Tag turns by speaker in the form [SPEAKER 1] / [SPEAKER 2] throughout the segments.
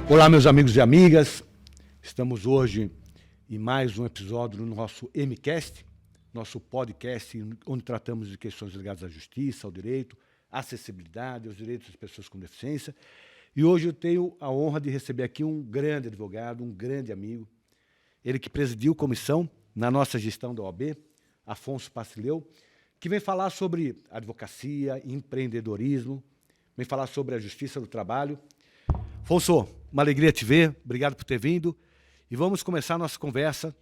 [SPEAKER 1] Olá, meus amigos e amigas. Estamos hoje em mais um episódio do nosso MCast, nosso podcast onde tratamos de questões ligadas à justiça, ao direito, à acessibilidade, aos direitos das pessoas com deficiência. E hoje eu tenho a honra de receber aqui um grande advogado, um grande amigo, ele que presidiu comissão na nossa gestão da OAB, Afonso Pacileu, que vem falar sobre advocacia, empreendedorismo, vem falar sobre a justiça do trabalho. Afonso, uma alegria te ver, obrigado por ter vindo. E vamos começar a nossa conversa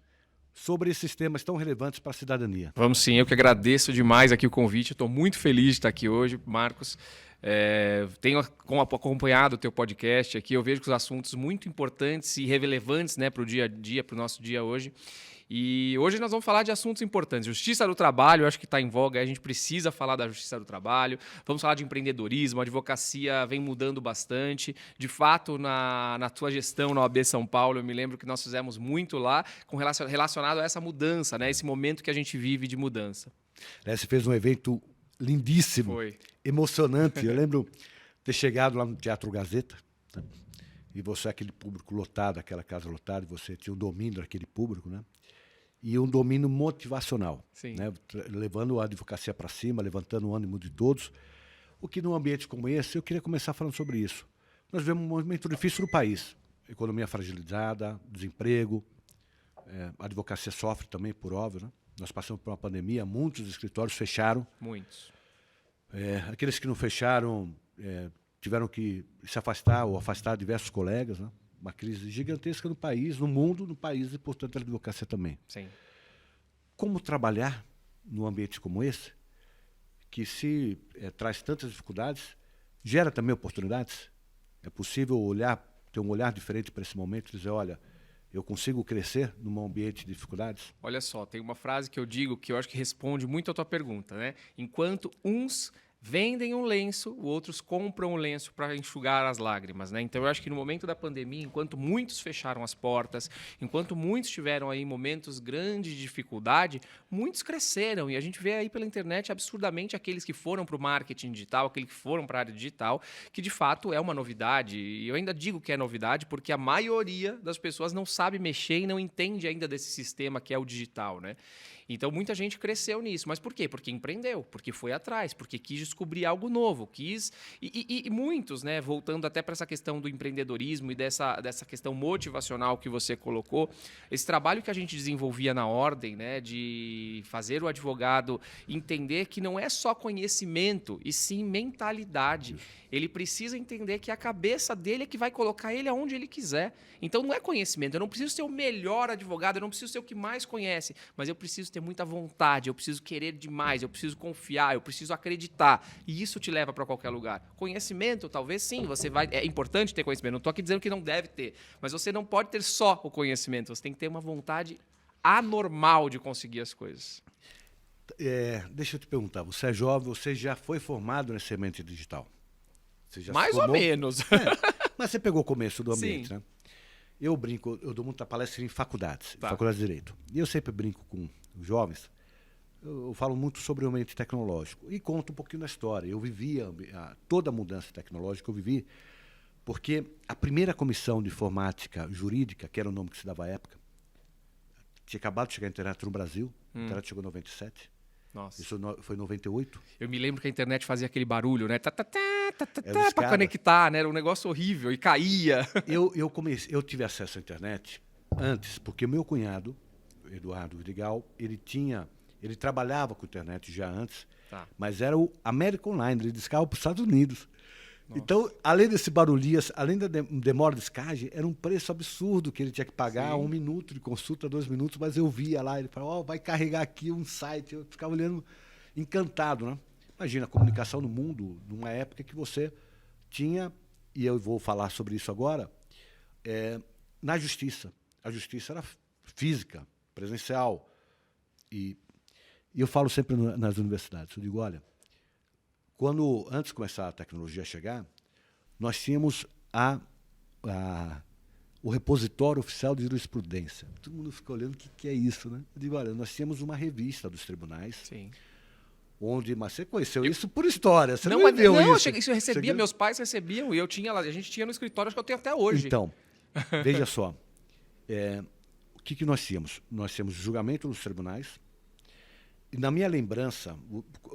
[SPEAKER 1] sobre esses temas tão relevantes para a cidadania.
[SPEAKER 2] Vamos sim, eu que agradeço demais aqui o convite, estou muito feliz de estar aqui hoje, Marcos. Tenho acompanhado o teu podcast aqui, eu vejo que os assuntos muito importantes e relevantes, né, para o dia a dia, para o nosso dia hoje. E hoje nós vamos falar de assuntos importantes. Justiça do trabalho, eu acho que está em voga, a gente precisa falar da justiça do trabalho. Vamos falar de empreendedorismo, a advocacia vem mudando bastante. De fato, na tua gestão na OAB São Paulo, eu me lembro que nós fizemos muito lá relacionado a essa mudança, né? Esse momento que a gente vive de mudança.
[SPEAKER 1] Você fez um evento lindíssimo,
[SPEAKER 2] Foi
[SPEAKER 1] emocionante. Eu lembro ter chegado lá no Teatro Gazeta, né? E você, aquele público lotado, aquela casa lotada, e você tinha o domínio daquele público, né? E um domínio motivacional, né? Levando a advocacia para cima, levantando o ânimo de todos. O que num ambiente como esse, eu queria começar falando sobre isso. Nós vivemos um momento difícil no país. Economia fragilizada, desemprego, a advocacia sofre também, por óbvio, né? Nós passamos por uma pandemia, muitos escritórios fecharam.
[SPEAKER 2] Muitos.
[SPEAKER 1] Aqueles que não fecharam tiveram que se afastar ou afastar diversos colegas, né? Uma crise gigantesca no país, no mundo, no país e, portanto, a advocacia também.
[SPEAKER 2] Sim.
[SPEAKER 1] Como trabalhar num ambiente como esse, que se traz tantas dificuldades, gera também oportunidades? É possível ter um olhar diferente para esse momento e dizer, olha, eu consigo crescer num ambiente de dificuldades?
[SPEAKER 2] Olha só, tem uma frase que eu digo que eu acho que responde muito à tua pergunta, né? Enquanto uns vendem um lenço, outros compram um lenço para enxugar as lágrimas, né? Então eu acho que no momento da pandemia, enquanto muitos fecharam as portas, enquanto muitos tiveram aí momentos grandes de dificuldade, muitos cresceram e a gente vê aí pela internet absurdamente aqueles que foram para o marketing digital, aqueles que foram para a área digital, que de fato é uma novidade. E eu ainda digo que é novidade porque a maioria das pessoas não sabe mexer e não entende ainda desse sistema que é o digital, né? Então, muita gente cresceu nisso. Mas por quê? Porque empreendeu, porque foi atrás, porque quis descobrir algo novo, E muitos, né, voltando até para essa questão do empreendedorismo e dessa questão motivacional que você colocou, esse trabalho que a gente desenvolvia na ordem, né, de fazer o advogado entender que não é só conhecimento, e sim mentalidade. Ele precisa entender que a cabeça dele é que vai colocar ele aonde ele quiser. Então, não é conhecimento. Eu não preciso ser o melhor advogado, eu não preciso ser o que mais conhece, mas eu preciso ter muita vontade, eu preciso querer demais, eu preciso confiar, eu preciso acreditar. E isso te leva para qualquer lugar. Conhecimento, talvez sim, é importante ter conhecimento. Não estou aqui dizendo que não deve ter, mas você não pode ter só o conhecimento, você tem que ter uma vontade anormal de conseguir as coisas.
[SPEAKER 1] Deixa eu te perguntar, você é jovem, você já foi formado nesse ambiente digital? Você já
[SPEAKER 2] mais ou menos.
[SPEAKER 1] Mas você pegou o começo do ambiente,
[SPEAKER 2] sim.
[SPEAKER 1] né? Eu brinco, eu dou muita palestra em faculdades,
[SPEAKER 2] Tá.
[SPEAKER 1] faculdades de Direito. E eu sempre brinco com os jovens, eu falo muito sobre o ambiente tecnológico e conto um pouquinho da história. Eu vivia toda a mudança tecnológica, eu vivi porque a primeira comissão de informática jurídica, que era o nome que se dava à época, tinha acabado de chegar a internet no Brasil, a internet chegou em 97.
[SPEAKER 2] Nossa.
[SPEAKER 1] Isso foi em 98.
[SPEAKER 2] Eu me lembro que a internet fazia aquele barulho, né?
[SPEAKER 1] Era
[SPEAKER 2] Para conectar, né? Era um negócio horrível e caía.
[SPEAKER 1] Eu tive acesso à internet antes, porque o meu cunhado, Eduardo Vidigal, ele trabalhava com internet já antes, mas era o American Online, ele discava para os Estados Unidos. Nossa. Então, além desse barulhinho, além da demora de descagem, era um preço absurdo que ele tinha que pagar, Sim. 1 minuto de consulta, 2 minutos, mas eu via lá, ele falava, vai carregar aqui um site, eu ficava olhando encantado, né? Imagina, a comunicação no mundo, numa época que você tinha, e eu vou falar sobre isso agora, na justiça. A justiça era física, presencial, e eu falo sempre nas universidades, eu digo, olha, antes de começar a tecnologia a chegar, nós tínhamos o repositório oficial de jurisprudência. Todo mundo fica olhando o que é isso, né? Eu digo, olha, nós tínhamos uma revista dos tribunais,
[SPEAKER 2] Sim.
[SPEAKER 1] Mas você conheceu isso por história, você não
[SPEAKER 2] Não,
[SPEAKER 1] viveu
[SPEAKER 2] não,
[SPEAKER 1] isso.
[SPEAKER 2] eu recebia, meus pais recebiam, e eu tinha lá, a gente tinha no escritório, acho que eu tenho até hoje.
[SPEAKER 1] Então, veja só, o que nós tínhamos? Nós tínhamos julgamento nos tribunais, e na minha lembrança,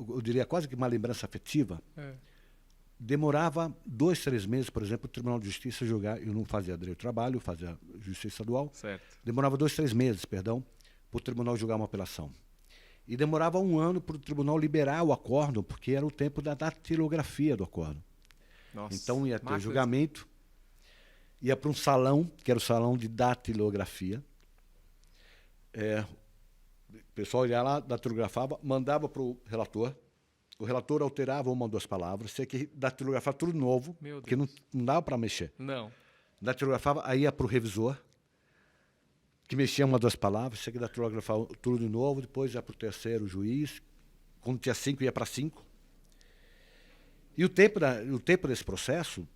[SPEAKER 1] eu diria quase que uma lembrança afetiva, demorava 2, 3 meses, por exemplo, o Tribunal de Justiça julgar. Eu não fazia direito do trabalho, eu fazia Justiça Estadual.
[SPEAKER 2] Certo.
[SPEAKER 1] Demorava 2, 3 meses, perdão, para o tribunal julgar uma apelação. E demorava 1 ano para o tribunal liberar o acórdão, porque era o tempo da datilografia do acórdão.
[SPEAKER 2] Nossa,
[SPEAKER 1] então ia ter julgamento, ia para um salão, que era o salão de datilografia. O pessoal ia lá, datilografava, mandava para o relator. O relator alterava 1 ou 2 palavras, tinha que datilografar tudo novo, porque não dava para mexer.
[SPEAKER 2] Não.
[SPEAKER 1] Datilografava, aí ia para o revisor, que mexia 1 ou 2 palavras, tinha que datilografar tudo de novo, depois ia para o terceiro juiz, quando tinha 5 ia para 5. E o tempo desse processo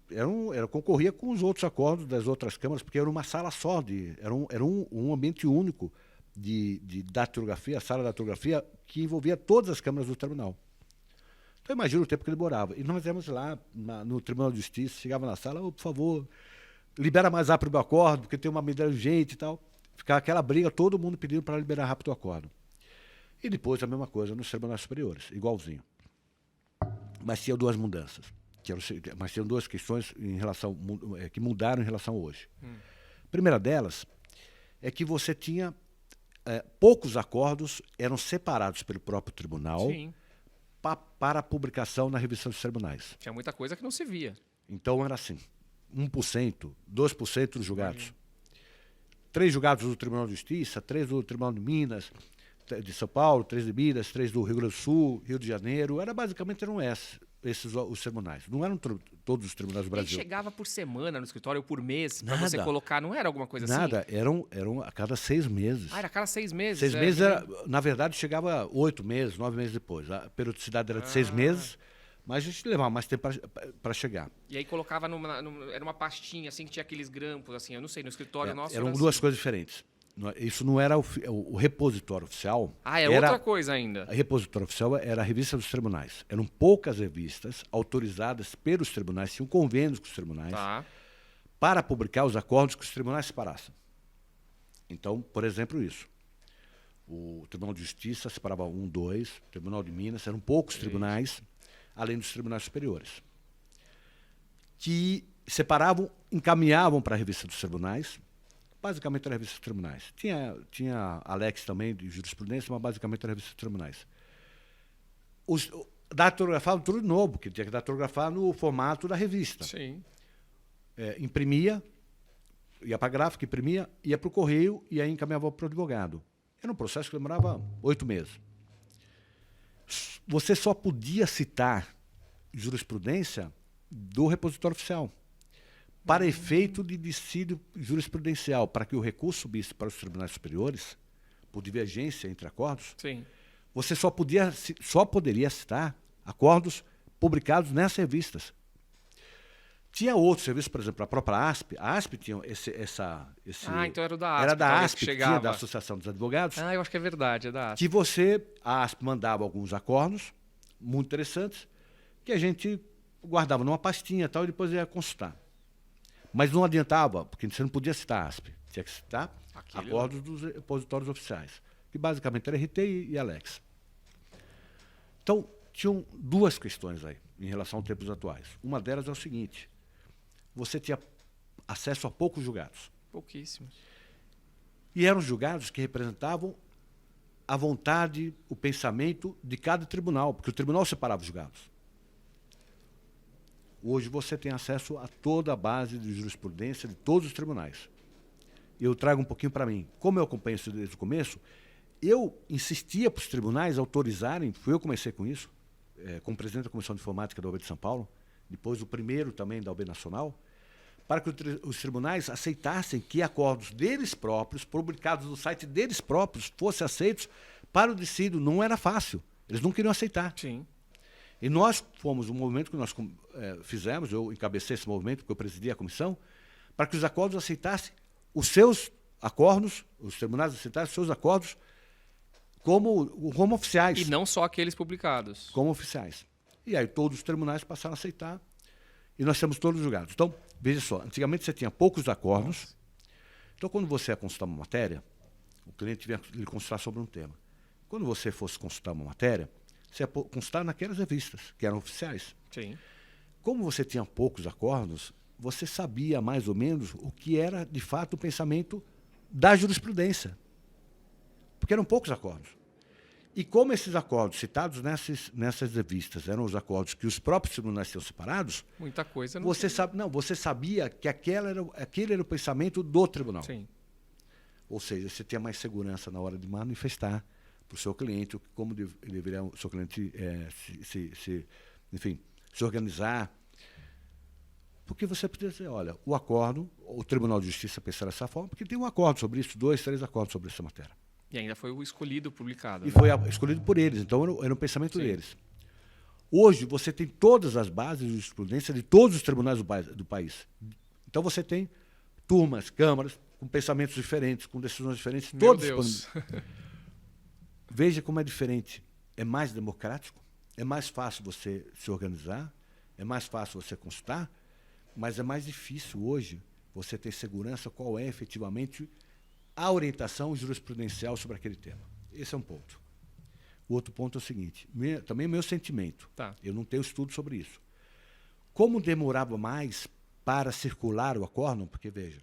[SPEAKER 1] concorria com os outros acordos das outras câmaras, porque era uma sala só, era um ambiente único de datilografia, a sala de datilografia, que envolvia todas as câmaras do tribunal. Então, imagina o tempo que ele demorava. E nós íamos lá no Tribunal de Justiça, chegava na sala, por favor, libera mais rápido o acordo, porque tem uma medida urgente e tal. Ficava aquela briga, todo mundo pedindo para liberar rápido o acordo. E depois a mesma coisa nos tribunais superiores, igualzinho. Mas tinha 2 mudanças. Mas tinham 2 questões que mudaram em relação a hoje. A primeira delas é que você tinha poucos acordos, eram separados pelo próprio tribunal.
[SPEAKER 2] Sim.
[SPEAKER 1] Para a publicação na revista dos tribunais.
[SPEAKER 2] Tinha muita coisa que não se via.
[SPEAKER 1] Então era assim, 1%, 2% dos julgados. 3 julgados do Tribunal de Justiça, 3 do Tribunal de Minas, de São Paulo, 3 de Minas, 3 do Rio Grande do Sul, Rio de Janeiro. Basicamente eram esses os tribunais. Não eram todos os tribunais do Brasil.
[SPEAKER 2] E chegava por semana no escritório, ou por mês, para você colocar, não era alguma coisa assim?
[SPEAKER 1] Nada, eram a cada 6 meses.
[SPEAKER 2] Era a cada 6 meses?
[SPEAKER 1] 6 meses, na verdade, chegava 8 meses, 9 meses depois. A periodicidade era de 6 meses, mas a gente levava mais tempo para chegar.
[SPEAKER 2] E aí colocava era uma pastinha, assim, que tinha aqueles grampos, assim, eu não sei, no escritório nosso
[SPEAKER 1] Eram
[SPEAKER 2] era
[SPEAKER 1] 2
[SPEAKER 2] assim.
[SPEAKER 1] coisas diferentes. Isso não era o repositório oficial.
[SPEAKER 2] Era outra coisa ainda.
[SPEAKER 1] A repositório oficial era a revista dos tribunais. Eram poucas revistas autorizadas pelos tribunais, tinham convênios com os tribunais, para publicar os acordos que os tribunais separassem. Então, por exemplo, isso. O Tribunal de Justiça separava 1, 2, o Tribunal de Minas, eram poucos tribunais, além dos tribunais superiores, que separavam, encaminhavam para a revista dos tribunais. Basicamente era a revista dos tribunais. Tinha Alex também, de jurisprudência, mas basicamente era a revista dos tribunais. Datilografavam tudo de novo, porque tinha que datilografar no formato da revista.
[SPEAKER 2] Sim.
[SPEAKER 1] Imprimia, ia para a gráfica, imprimia, ia para o correio e aí encaminhava para o advogado. Era um processo que demorava 8 meses. Você só podia citar jurisprudência do repositório oficial. Para efeito de dissídio jurisprudencial, para que o recurso subisse para os tribunais superiores, por divergência entre acordos, você só poderia citar acordos publicados nessas revistas. Tinha outros serviços, por exemplo, a própria ASP. A ASP tinha esse
[SPEAKER 2] então era o da ASP.
[SPEAKER 1] Era da ASP,
[SPEAKER 2] que
[SPEAKER 1] tinha da Associação dos Advogados.
[SPEAKER 2] Eu acho que é verdade, é da ASP.
[SPEAKER 1] Que a ASP mandava alguns acordos muito interessantes, que a gente guardava numa pastinha e tal, e depois ia consultar. Mas não adiantava, porque você não podia citar a ASP. Tinha que citar acordos dos repositórios oficiais, que basicamente era RT e Alex. Então, tinham 2 questões aí, em relação aos tempos atuais. Uma delas é o seguinte: você tinha acesso a poucos julgados.
[SPEAKER 2] Pouquíssimos.
[SPEAKER 1] E eram julgados que representavam a vontade, o pensamento de cada tribunal, porque o tribunal separava os julgados. Hoje você tem acesso a toda a base de jurisprudência de todos os tribunais. Eu trago um pouquinho para mim. Como eu acompanho isso desde o começo, eu insistia para os tribunais autorizarem, eu comecei com isso, como presidente da Comissão de Informática da OAB de São Paulo, depois o primeiro também da OAB Nacional, para que os tribunais aceitassem que acordos deles próprios, publicados no site deles próprios, fossem aceitos para o dissídio. Não era fácil. Eles não queriam aceitar.
[SPEAKER 2] Sim.
[SPEAKER 1] E nós fomos um movimento que nós fizemos, eu encabecei esse movimento, porque eu presidi a comissão, para que os acordos aceitassem os seus acordos, os tribunais aceitassem os seus acordos como oficiais.
[SPEAKER 2] E não só aqueles publicados.
[SPEAKER 1] Como oficiais. E aí todos os tribunais passaram a aceitar e nós temos todos julgados. Então, veja só, antigamente você tinha poucos acordos. Nossa. Então, quando você ia consultar uma matéria, o cliente vinha lhe consultar sobre um tema. Quando você fosse consultar uma matéria, você ia consultar naquelas revistas, que eram oficiais.
[SPEAKER 2] Sim.
[SPEAKER 1] Como você tinha poucos acordos, você sabia mais ou menos o que era, de fato, o pensamento da jurisprudência. Porque eram poucos acordos. E como esses acordos citados nessas revistas eram os acordos que os próprios tribunais tinham separados,
[SPEAKER 2] muita coisa não
[SPEAKER 1] você sabia que aquele era o pensamento do tribunal.
[SPEAKER 2] Sim.
[SPEAKER 1] Ou seja, você tinha mais segurança na hora de manifestar para o seu cliente como deveria o seu cliente se organizar. Porque você podia dizer, olha, o Tribunal de Justiça pensar dessa forma, porque tem um acordo sobre isso, 2, 3 acordos sobre essa matéria.
[SPEAKER 2] E ainda foi o escolhido, publicado.
[SPEAKER 1] E foi escolhido por eles, então era um pensamento deles. Hoje, você tem todas as bases de jurisprudência de todos os tribunais do país. Então, você tem turmas, câmaras, com pensamentos diferentes, com decisões diferentes, todos.
[SPEAKER 2] Meu Deus.
[SPEAKER 1] Veja como é diferente. É mais democrático, é mais fácil você se organizar, é mais fácil você consultar, mas é mais difícil hoje você ter segurança qual é efetivamente a orientação jurisprudencial sobre aquele tema. Esse é um ponto. O outro ponto é o seguinte, também meu sentimento, eu não tenho estudo sobre isso. Como demorava mais para circular o acórdão, porque, veja,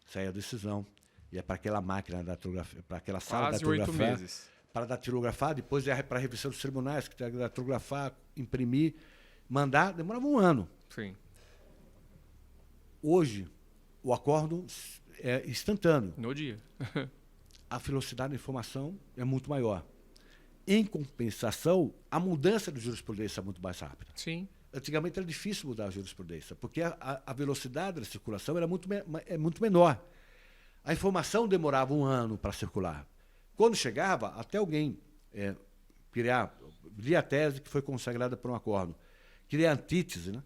[SPEAKER 1] saía a decisão, ia para aquela máquina da datilografia, para aquela sala da datilografia,
[SPEAKER 2] 8 meses.
[SPEAKER 1] Para datilografar, depois ia para a revisão dos tribunais, que tem que datilografar, imprimir, mandar, demorava 1 ano.
[SPEAKER 2] Sim.
[SPEAKER 1] Hoje, o acórdão é instantâneo.
[SPEAKER 2] No dia.
[SPEAKER 1] A velocidade da informação é muito maior. Em compensação, a mudança de jurisprudência é muito mais rápida.
[SPEAKER 2] Sim.
[SPEAKER 1] Antigamente era difícil mudar a jurisprudência, porque a velocidade da circulação era muito menor. A informação demorava 1 ano para circular. Quando chegava, até alguém lia a tese que foi consagrada por um acórdão, criar antítese, né?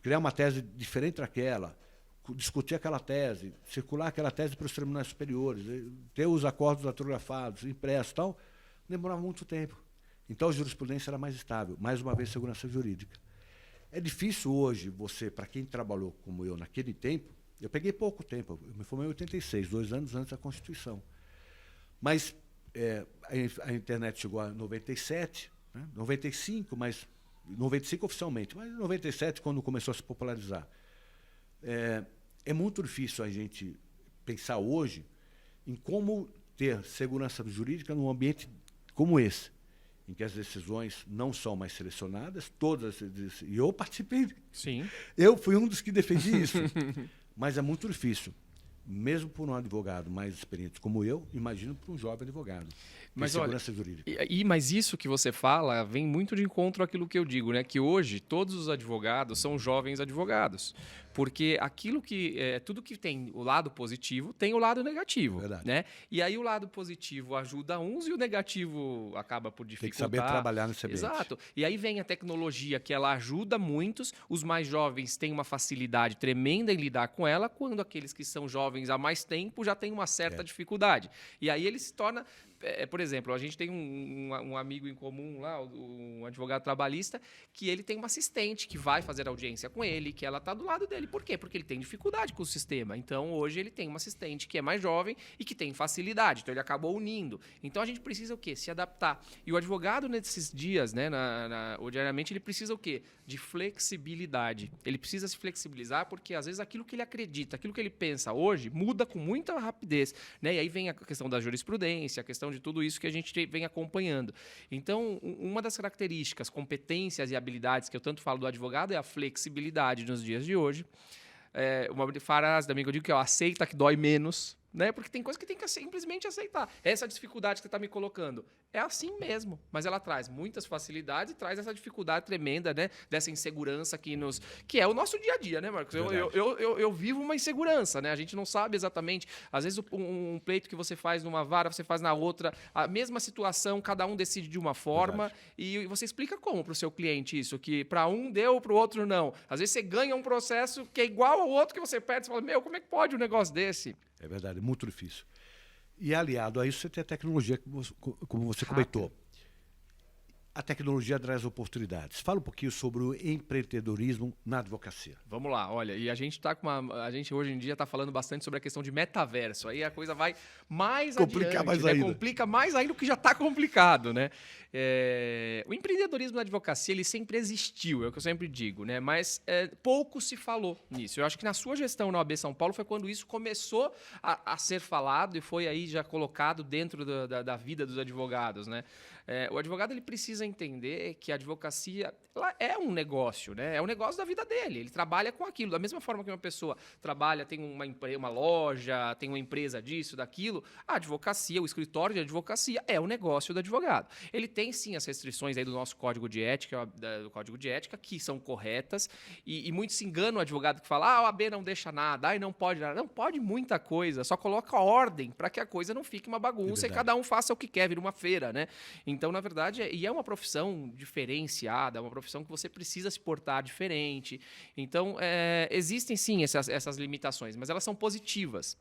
[SPEAKER 1] Criar uma tese diferente daquela, discutir aquela tese, circular aquela tese para os tribunais superiores, ter os acordos datilografados, impressos e tal, demorava muito tempo. Então a jurisprudência era mais estável, mais uma vez segurança jurídica. É difícil hoje você, para quem trabalhou como eu naquele tempo, eu peguei pouco tempo, eu me formei em 86, 2 anos antes da Constituição. Mas a internet chegou em 97, né? 95, mas 95 oficialmente, mas em 97 quando começou a se popularizar. É muito difícil a gente pensar hoje em como ter segurança jurídica num ambiente como esse, em que as decisões não são mais selecionadas, todas, e eu participei.
[SPEAKER 2] Sim.
[SPEAKER 1] Eu fui um dos que defendi isso, mas é muito difícil. Mesmo por um advogado mais experiente como eu, imagino para um jovem advogado.
[SPEAKER 2] Mas
[SPEAKER 1] segurança jurídica.
[SPEAKER 2] Mas isso que você fala vem muito de encontro àquilo que eu digo, né? Que hoje todos os advogados são jovens advogados. Porque aquilo tudo que tem o lado positivo tem o lado negativo.
[SPEAKER 1] Verdade.
[SPEAKER 2] Né? E aí o lado positivo ajuda uns e o negativo acaba por dificultar.
[SPEAKER 1] Tem que saber trabalhar nesse ambiente.
[SPEAKER 2] Exato. E aí vem a tecnologia que ela ajuda muitos. Os mais jovens têm uma facilidade tremenda em lidar com ela, quando aqueles que são jovens há mais tempo já têm uma certa dificuldade. E aí ele se torna... por exemplo, a gente tem um amigo em comum lá, um advogado trabalhista, que ele tem uma assistente que vai fazer audiência com ele, que ela está do lado dele. Por quê? Porque ele tem dificuldade com o sistema. Então, hoje, ele tem uma assistente que é mais jovem e que tem facilidade. Então, ele acabou unindo. Então, a gente precisa o quê? Se adaptar. E o advogado, nesses dias, né, diariamente, ele precisa o quê? De flexibilidade. Ele precisa se flexibilizar porque, às vezes, aquilo que ele acredita, aquilo que ele pensa hoje, muda com muita rapidez. Né? E aí vem a questão da jurisprudência, a questão de tudo isso que a gente vem acompanhando. Então, uma das características, competências e habilidades que eu tanto falo do advogado é a flexibilidade nos dias de hoje. Uma frase também que eu digo que é aceita que dói menos, né? Porque tem coisa que tem que simplesmente aceitar. Essa dificuldade que você está me colocando é assim mesmo, mas ela traz muitas facilidades e traz essa dificuldade tremenda, né? Dessa insegurança que é o nosso dia a dia, né, Marcos? Eu vivo uma insegurança, né? A gente não sabe exatamente. Às vezes um pleito que você faz numa vara, você faz na outra, a mesma situação, cada um decide de uma forma. E você explica como para o seu cliente isso, que para um deu, para o outro não. Às vezes você ganha um processo que é igual ao outro que você perde, você fala, como é que pode um negócio desse?
[SPEAKER 1] É verdade, é muito difícil. E aliado a isso, você tem a tecnologia, como você comentou. A tecnologia traz oportunidades. Fala um pouquinho sobre o empreendedorismo na advocacia.
[SPEAKER 2] Vamos lá, olha, e a gente a gente hoje em dia está falando bastante sobre a questão de metaverso. Aí a coisa vai mais
[SPEAKER 1] Complicar
[SPEAKER 2] adiante,
[SPEAKER 1] mais
[SPEAKER 2] né?
[SPEAKER 1] ainda.
[SPEAKER 2] Complica mais ainda o que já está complicado, né? O empreendedorismo na advocacia ele sempre existiu, é o que eu sempre digo, né? Mas pouco se falou nisso. Eu acho que na sua gestão na OAB São Paulo foi quando isso começou a ser falado e foi aí já colocado dentro da vida dos advogados, né? O advogado ele precisa entender que a advocacia ela é um negócio, né? É um negócio da vida dele. Ele trabalha com aquilo. Da mesma forma que uma pessoa trabalha, tem uma loja, tem uma empresa disso, daquilo, a advocacia, o escritório de advocacia é o negócio do advogado. Ele tem sim as restrições aí do nosso código de ética, do código de ética, que são corretas, e muitos se enganam o advogado que fala, a OAB não deixa nada, não pode nada. Não pode muita coisa, só coloca ordem para que a coisa não fique uma bagunça e cada um faça o que quer, vira uma feira, né? Então, na verdade, é uma profissão diferenciada, é uma profissão que você precisa se portar diferente. Então, existem sim essas limitações, mas elas são positivas.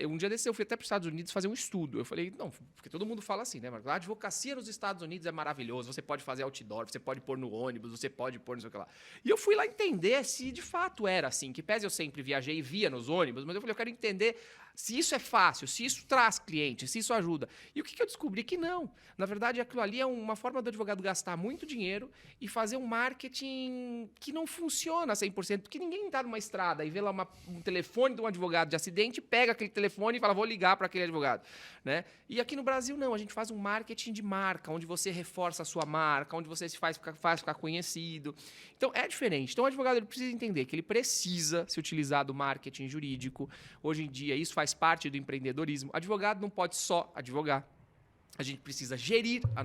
[SPEAKER 2] Um dia desse eu fui até para os Estados Unidos fazer um estudo. Eu falei, não, porque todo mundo fala assim, né? Mas a advocacia nos Estados Unidos é maravilhoso, você pode fazer outdoor, você pode pôr no ônibus, você pode pôr não sei o que lá. E eu fui lá entender se de fato era assim, que pese eu sempre viajei e via nos ônibus, mas eu falei, eu quero entender se isso é fácil, se isso traz cliente, se isso ajuda. E o que eu descobri? Que não. Na verdade, aquilo ali é uma forma do advogado gastar muito dinheiro e fazer um marketing que não funciona 100%, porque ninguém está numa estrada e vê lá um telefone de um advogado de acidente, pega aquele telefone e fala, vou ligar para aquele advogado. Né? E aqui no Brasil, não. A gente faz um marketing de marca, onde você reforça a sua marca, onde você se faz ficar conhecido. Então, é diferente. Então, o advogado ele precisa entender que ele precisa se utilizar do marketing jurídico. Hoje em dia, isso faz parte do empreendedorismo. Advogado não pode só advogar. A gente precisa gerir a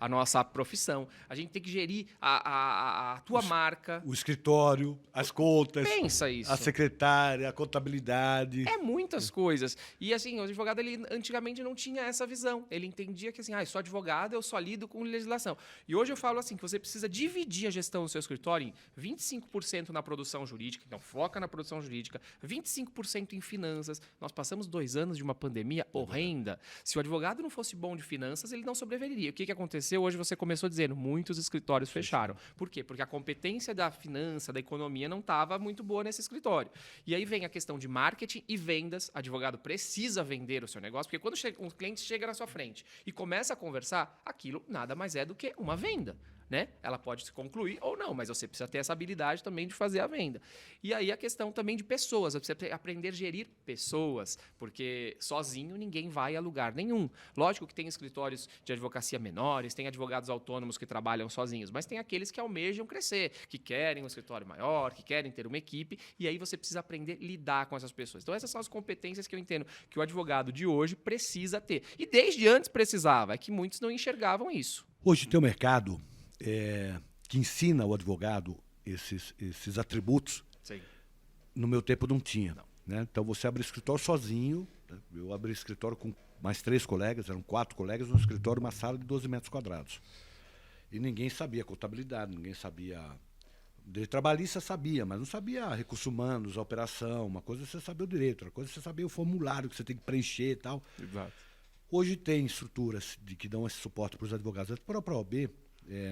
[SPEAKER 2] nossa profissão. A gente tem que gerir a tua marca.
[SPEAKER 1] O escritório, as contas.
[SPEAKER 2] Pensa isso.
[SPEAKER 1] A secretária, a contabilidade.
[SPEAKER 2] É muitas coisas. E assim, o advogado, ele antigamente não tinha essa visão. Ele entendia que assim, eu sou advogado, eu só lido com legislação. E hoje eu falo assim, que você precisa dividir a gestão do seu escritório em 25% na produção jurídica, então foca na produção jurídica, 25% em finanças. Nós passamos 2 anos de uma pandemia horrenda. Se o advogado não fosse bom de finanças, ele não sobreviveria. O que aconteceu? Hoje você começou dizendo, muitos escritórios fecharam. Por quê? Porque a competência da finança, da economia não estava muito boa nesse escritório. E aí vem a questão de marketing e vendas. O advogado precisa vender o seu negócio, porque quando um cliente chega na sua frente e começa a conversar, aquilo nada mais é do que uma venda. Né? Ela pode se concluir ou não, mas você precisa ter essa habilidade também de fazer a venda. E aí a questão também de pessoas, você precisa aprender a gerir pessoas, porque sozinho ninguém vai a lugar nenhum. Lógico que tem escritórios de advocacia menores, tem advogados autônomos que trabalham sozinhos, mas tem aqueles que almejam crescer, que querem um escritório maior, que querem ter uma equipe, e aí você precisa aprender a lidar com essas pessoas. Então essas são as competências que eu entendo que o advogado de hoje precisa ter. E desde antes precisava, é que muitos não enxergavam isso.
[SPEAKER 1] Hoje tem um mercado que ensina o advogado esses atributos.
[SPEAKER 2] Sim.
[SPEAKER 1] No meu tempo não tinha. Não. Né? Então você abre escritório sozinho. Né? Eu abri escritório com mais 3 colegas, eram 4 colegas, no escritório, uma sala de 12 metros quadrados. E ninguém sabia contabilidade, ninguém sabia. Direito trabalhista sabia, mas não sabia recursos humanos, a operação. Uma coisa é você saber o direito, outra coisa é você saber o formulário que você tem que preencher e tal.
[SPEAKER 2] Exato. Hoje
[SPEAKER 1] tem estruturas que dão esse suporte para os advogados. A própria OAB,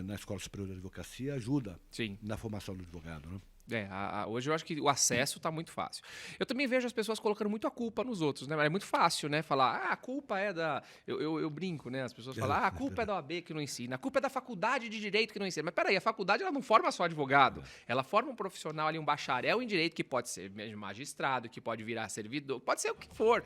[SPEAKER 1] na Escola Superior de Advocacia, ajuda na formação do advogado, né?
[SPEAKER 2] Hoje eu acho que o acesso está muito fácil. Eu também vejo as pessoas colocando muito a culpa nos outros, né? É muito fácil, né? Falar, a culpa é da... Eu brinco, né? As pessoas falam, a culpa é da OAB que não ensina, a culpa é da faculdade de Direito que não ensina. Mas peraí, a faculdade ela não forma só advogado. Ela forma um profissional ali, um bacharel em Direito, que pode ser magistrado, que pode virar servidor, pode ser o que for.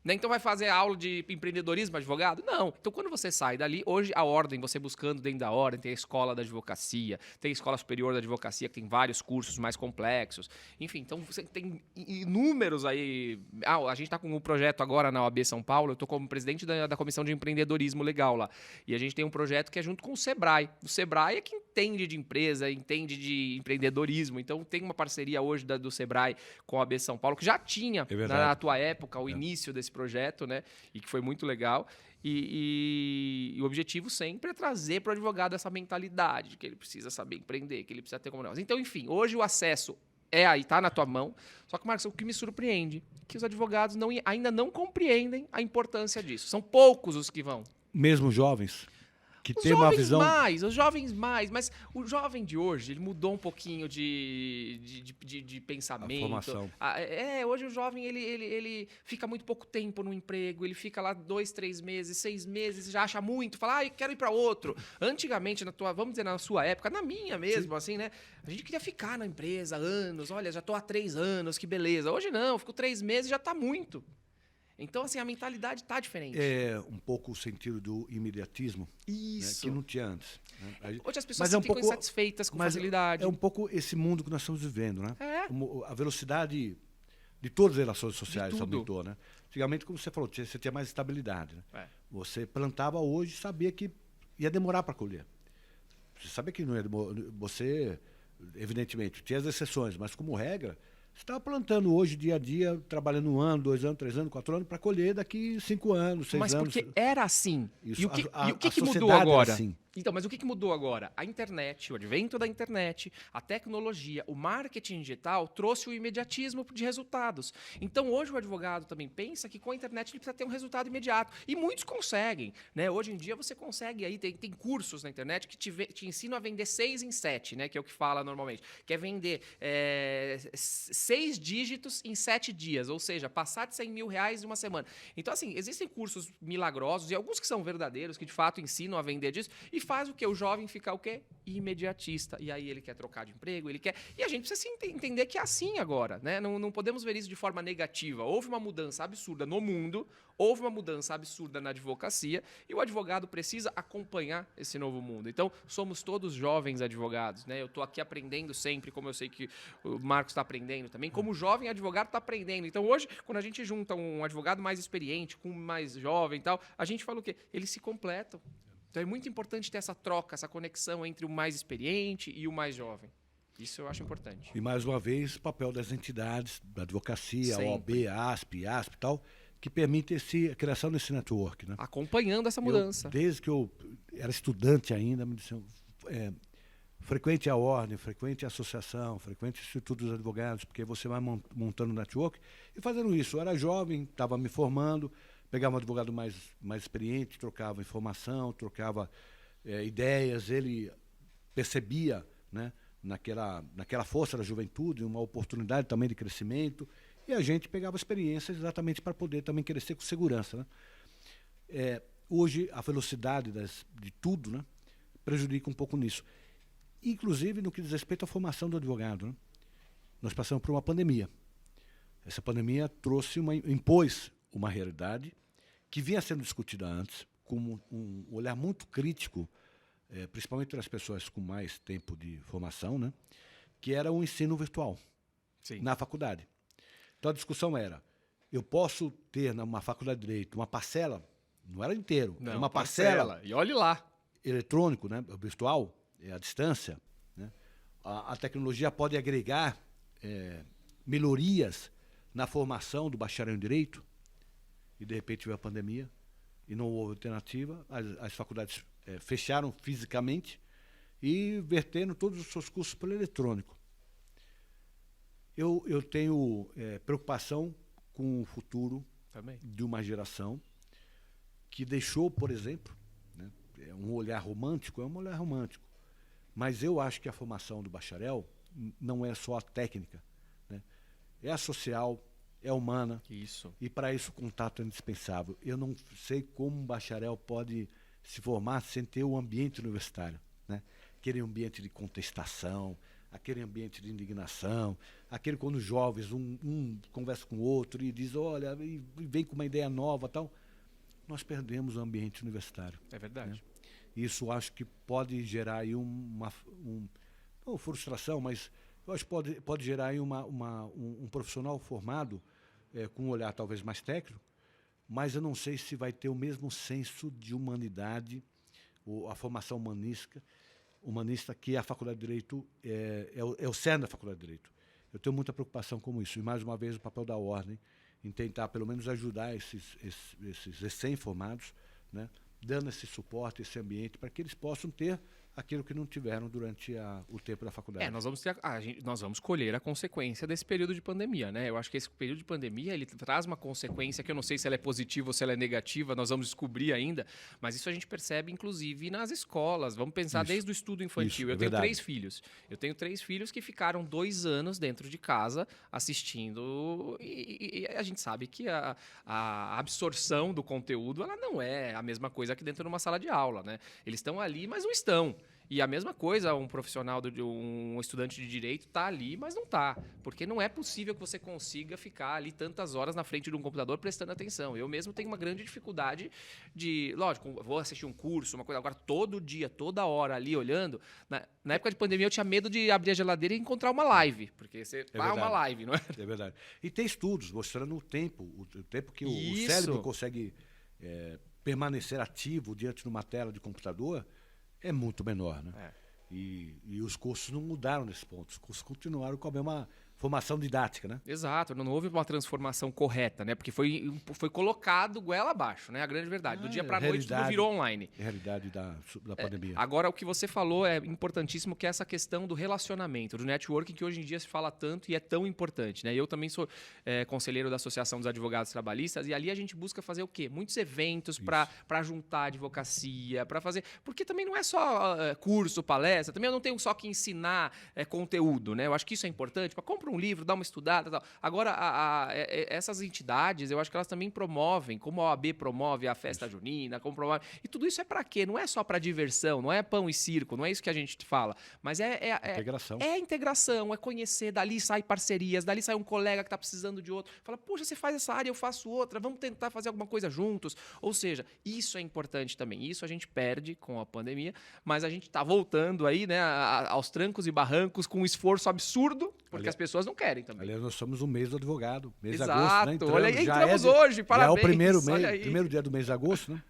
[SPEAKER 2] Então vai fazer aula de empreendedorismo, advogado? Não. Então quando você sai dali, hoje a ordem, você buscando dentro da ordem, tem a escola da advocacia, tem a escola superior da advocacia, que tem vários cursos mais complexos. Enfim, então você tem inúmeros aí. A gente está com um projeto agora na OAB São Paulo, eu estou como presidente da comissão de empreendedorismo legal lá. E a gente tem um projeto que é junto com o Sebrae. O Sebrae é que entende de empresa, entende de empreendedorismo. Então tem uma parceria hoje do Sebrae com a OAB São Paulo, que já tinha na tua época o início desse projeto, né? E que foi muito legal. E o objetivo sempre é trazer para o advogado essa mentalidade de que ele precisa saber empreender, que ele precisa ter como negócio. Então, enfim, hoje o acesso aí, tá na tua mão. Só que, Marcos, o que me surpreende é que os advogados ainda não compreendem a importância disso. São poucos os que vão.
[SPEAKER 1] Mesmo jovens que têm uma visão...
[SPEAKER 2] Os jovens mais, mas o jovem de hoje, ele mudou um pouquinho de pensamento.
[SPEAKER 1] A formação.
[SPEAKER 2] Hoje o jovem, ele fica muito pouco tempo no emprego, ele fica lá 2, 3 meses, 6 meses, já acha muito, fala, quero ir para outro. Antigamente, vamos dizer, na sua época, na minha mesmo, assim, né? A gente queria ficar na empresa anos, olha, já tô há 3 anos, que beleza. Hoje não, fico 3 meses e já tá muito. Então, assim, a mentalidade tá diferente.
[SPEAKER 1] É um pouco o sentido do imediatismo.
[SPEAKER 2] Isso.
[SPEAKER 1] Né, que não tinha antes. Né?
[SPEAKER 2] Hoje as pessoas ficam insatisfeitas com facilidade.
[SPEAKER 1] É um pouco esse mundo que nós estamos vivendo, né?
[SPEAKER 2] É.
[SPEAKER 1] A velocidade de todas as relações sociais aumentou, né? Antigamente, como você falou, você tinha mais estabilidade. Né? Você plantava hoje, sabia que ia demorar para colher. Você sabia que não ia demorar. Você, evidentemente, tinha as exceções, mas como regra, você estava plantando hoje, dia a dia, trabalhando 1 ano, 2 anos, 3 anos, 4 anos, para colher daqui 5 anos, 6 anos.
[SPEAKER 2] Mas porque era assim.
[SPEAKER 1] Isso,
[SPEAKER 2] e o que mudou agora?
[SPEAKER 1] Assim.
[SPEAKER 2] Então, mas o que mudou agora? A internet, o advento da internet, a tecnologia, o marketing digital trouxe o imediatismo de resultados. Então, hoje o advogado também pensa que com a internet ele precisa ter um resultado imediato. E muitos conseguem. Né? Hoje em dia você consegue, aí tem cursos na internet que te ensinam a vender 6 em 7, né? Que é o que fala normalmente. Que é vender 6 dígitos em 7 dias, ou seja, passar de 100 mil reais em uma semana. Então, assim, existem cursos milagrosos e alguns que são verdadeiros, que de fato ensinam a vender disso, e faz o quê? O jovem ficar o quê? Imediatista. E aí ele quer trocar de emprego, ele quer... E a gente precisa entender que é assim agora, né? Não podemos ver isso de forma negativa. Houve uma mudança absurda no mundo, houve uma mudança absurda na advocacia, e o advogado precisa acompanhar esse novo mundo. Então, somos todos jovens advogados, né? Eu estou aqui aprendendo sempre, como eu sei que o Marcos está aprendendo também, como o jovem advogado está aprendendo. Então, hoje, quando a gente junta um advogado mais experiente com um mais jovem e tal, a gente fala o quê? Eles se completam. Então é muito importante ter essa troca, essa conexão entre o mais experiente e o mais jovem. Isso eu acho importante.
[SPEAKER 1] E mais uma vez, o papel das entidades, da advocacia, a OAB, a ASP e tal, que permite a criação desse network. Né?
[SPEAKER 2] Acompanhando essa mudança.
[SPEAKER 1] Desde que eu era estudante ainda, me disseram, frequente a ordem, frequente a associação, frequente o Instituto dos Advogados, porque você vai montando network. E fazendo isso, eu era jovem, estava me formando, pegava um advogado mais experiente, trocava informação, trocava ideias, ele percebia, né, naquela força da juventude, uma oportunidade também de crescimento, e a gente pegava experiências exatamente para poder também crescer com segurança. Né? Hoje, a velocidade de tudo, né, prejudica um pouco nisso. Inclusive no que diz respeito à formação do advogado. Né? Nós passamos por uma pandemia. Essa pandemia impôs uma realidade que vinha sendo discutida antes, com um olhar muito crítico, principalmente das pessoas com mais tempo de formação, né? Que era o ensino virtual. Sim. Na faculdade. Então a discussão era, eu posso ter numa faculdade de Direito uma parcela, não era inteiro,
[SPEAKER 2] não,
[SPEAKER 1] era uma parcela.
[SPEAKER 2] E olhe lá.
[SPEAKER 1] Eletrônico, né? Virtual, à distância. Né? A tecnologia pode agregar melhorias na formação do bacharel em Direito, e de repente veio a pandemia e não houve alternativa, as faculdades fecharam fisicamente e vertendo todos os seus cursos pelo eletrônico. Eu tenho preocupação com o futuro também de uma geração que deixou, por exemplo, né, um olhar romântico, mas eu acho que a formação do bacharel não é só a técnica, né, é a social, é humana.
[SPEAKER 2] Isso.
[SPEAKER 1] E para isso o contato é indispensável. Eu não sei como um bacharel pode se formar sem ter o ambiente universitário. Né? Aquele ambiente de contestação, aquele ambiente de indignação, aquele quando os jovens, um conversa com o outro e diz, olha, e vem com uma ideia nova tal. Nós perdemos o ambiente universitário.
[SPEAKER 2] É verdade.
[SPEAKER 1] Né? Isso acho que pode gerar aí não frustração, mas eu acho que pode gerar aí um profissional formado com um olhar talvez mais técnico, mas eu não sei se vai ter o mesmo senso de humanidade, ou a formação humanista que a Faculdade de Direito é o cerne da Faculdade de Direito. Eu tenho muita preocupação com isso. E, mais uma vez, o papel da ordem em tentar, pelo menos, ajudar esses recém-formados, né, dando esse suporte, esse ambiente, para que eles possam ter aquilo que não tiveram durante o tempo da faculdade.
[SPEAKER 2] Nós vamos colher a consequência desse período de pandemia, né? Eu acho que esse período de pandemia, ele traz uma consequência que eu não sei se ela é positiva ou se ela é negativa, nós vamos descobrir ainda, mas isso a gente percebe, inclusive, nas escolas. Vamos pensar desde o estudo infantil. Eu tenho 3 filhos. Eu tenho 3 filhos que ficaram 2 anos dentro de casa assistindo e a gente sabe que a absorção do conteúdo, ela não é a mesma coisa que dentro de uma sala de aula, né? Eles estão ali, mas não estão. E a mesma coisa, um profissional, um estudante de direito está ali, mas não está. Porque não é possível que você consiga ficar ali tantas horas na frente de um computador prestando atenção. Eu mesmo tenho uma grande dificuldade de... Lógico, vou assistir um curso, uma coisa. Agora, todo dia, toda hora ali olhando... Na época de pandemia, eu tinha medo de abrir a geladeira e encontrar uma live. Porque você uma live, não é?
[SPEAKER 1] É verdade. E tem estudos mostrando o tempo que o cérebro consegue permanecer ativo diante de uma tela de computador... é muito menor, né? E os cursos não mudaram nesse ponto. Os cursos continuaram com a mesma formação didática, né?
[SPEAKER 2] Exato, não houve uma transformação correta, né? Porque foi colocado goela abaixo, né? A grande verdade. Do dia para a noite tudo virou online.
[SPEAKER 1] É a realidade da pandemia.
[SPEAKER 2] Agora, o que você falou é importantíssimo, que é essa questão do relacionamento, do networking, que hoje em dia se fala tanto e é tão importante, né? Eu também sou conselheiro da Associação dos Advogados Trabalhistas e ali a gente busca fazer o quê? Muitos eventos para juntar a advocacia, para fazer... Porque também não é só curso, palestra, também eu não tenho só que ensinar conteúdo, né? Eu acho que isso é importante. Compra um livro, dá uma estudada e tal. Agora, essas entidades, eu acho que elas também promovem, como a OAB promove a festa junina, como promove... E tudo isso é para quê? Não é só para diversão, não é pão e circo, não é isso que a gente fala. Mas
[SPEAKER 1] integração.
[SPEAKER 2] É integração, é conhecer, dali sai parcerias, dali sai um colega que está precisando de outro. Fala, puxa, você faz essa área, eu faço outra, vamos tentar fazer alguma coisa juntos. Ou seja, isso é importante também. Isso a gente perde com a pandemia, mas a gente está voltando aí, né, aos trancos e barrancos com um esforço absurdo, porque as pessoas não querem também.
[SPEAKER 1] Aliás, nós somos o mês do advogado, mês de
[SPEAKER 2] Exato.
[SPEAKER 1] agosto, né?
[SPEAKER 2] Olha aí, entramos hoje, parabéns.
[SPEAKER 1] Já é o primeiro dia do mês de agosto, né?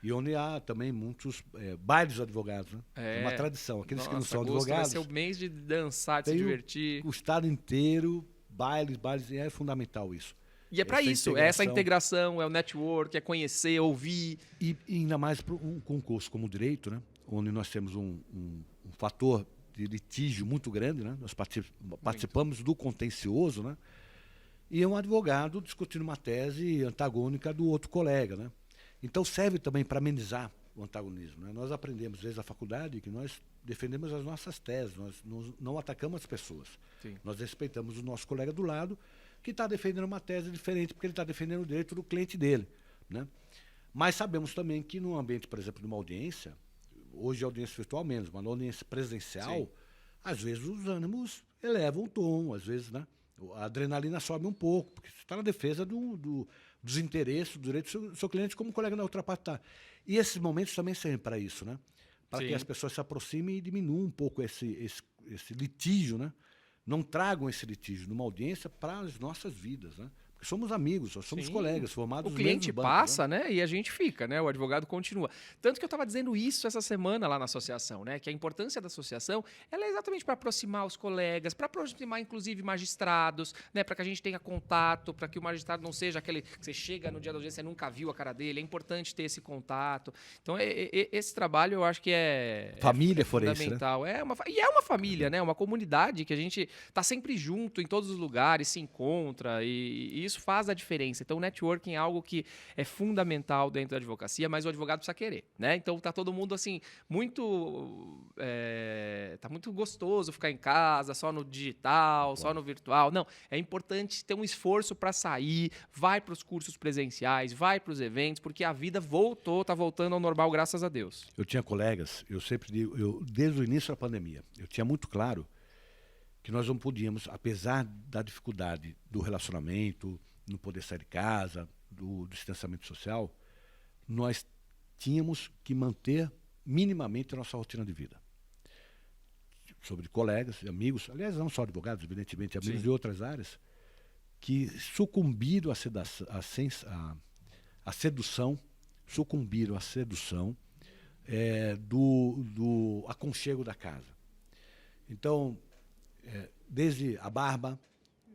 [SPEAKER 1] E onde há também muitos bailes de advogados, né? É uma tradição. Aqueles que não são advogados...
[SPEAKER 2] vai ser o mês de dançar, de se divertir.
[SPEAKER 1] O estado inteiro, bailes, e é fundamental isso.
[SPEAKER 2] E é para isso, é essa integração, é o network, é conhecer, ouvir.
[SPEAKER 1] E ainda mais para um concurso como o direito, né? Onde nós temos um fator de litígio muito grande, né? Nós participamos do contencioso, né? E é um advogado discutindo uma tese antagônica do outro colega, né? Então serve também para amenizar o antagonismo, né? Nós aprendemos desde a faculdade que nós defendemos as nossas teses, nós não atacamos as pessoas.
[SPEAKER 2] Sim.
[SPEAKER 1] Nós respeitamos o nosso colega do lado que está defendendo uma tese diferente porque ele está defendendo o direito do cliente dele, né? Mas sabemos também que no ambiente, por exemplo, de uma audiência, hoje é audiência virtual menos, mas na audiência presencial, sim, às vezes os ânimos elevam o tom, às vezes, né, a adrenalina sobe um pouco, porque você está na defesa dos interesses, do direito do seu cliente, como o colega na outra parte está. E esses momentos também servem para isso, né? Para que as pessoas se aproximem e diminuam um pouco esse litígio, né? Não tragam esse litígio numa audiência para as nossas vidas, né? Somos amigos, somos colegas, formados no mesmo banco. O cliente
[SPEAKER 2] passa, né? E a gente fica, né? O advogado continua. Tanto que eu estava dizendo isso essa semana lá na associação, né? Que a importância da associação, ela é exatamente para aproximar os colegas, para aproximar, inclusive, magistrados, né? Para que a gente tenha contato, para que o magistrado não seja aquele que você chega no dia da audiência e nunca viu a cara dele. É importante ter esse contato. Então, esse trabalho eu acho que
[SPEAKER 1] família forense,
[SPEAKER 2] fundamental. Né? E é uma família, né? Uma comunidade que a gente está sempre junto em todos os lugares, se encontra e isso faz a diferença. Então, o networking é algo que é fundamental dentro da advocacia, mas o advogado precisa querer, né? Então, tá todo mundo, assim, tá muito gostoso ficar em casa, só no digital, só no virtual. Não, é importante ter um esforço para sair, vai para os cursos presenciais, vai para os eventos, porque a vida tá voltando ao normal, graças a Deus.
[SPEAKER 1] Eu tinha colegas, eu sempre digo, desde o início da pandemia, eu tinha muito claro que nós não podíamos, apesar da dificuldade do relacionamento, não poder sair de casa, do distanciamento social, nós tínhamos que manter minimamente a nossa rotina de vida. Sobre colegas, amigos, aliás, não só advogados, evidentemente, amigos Sim. de outras áreas, que sucumbiram à sedução, do aconchego da casa. Então, desde a barba,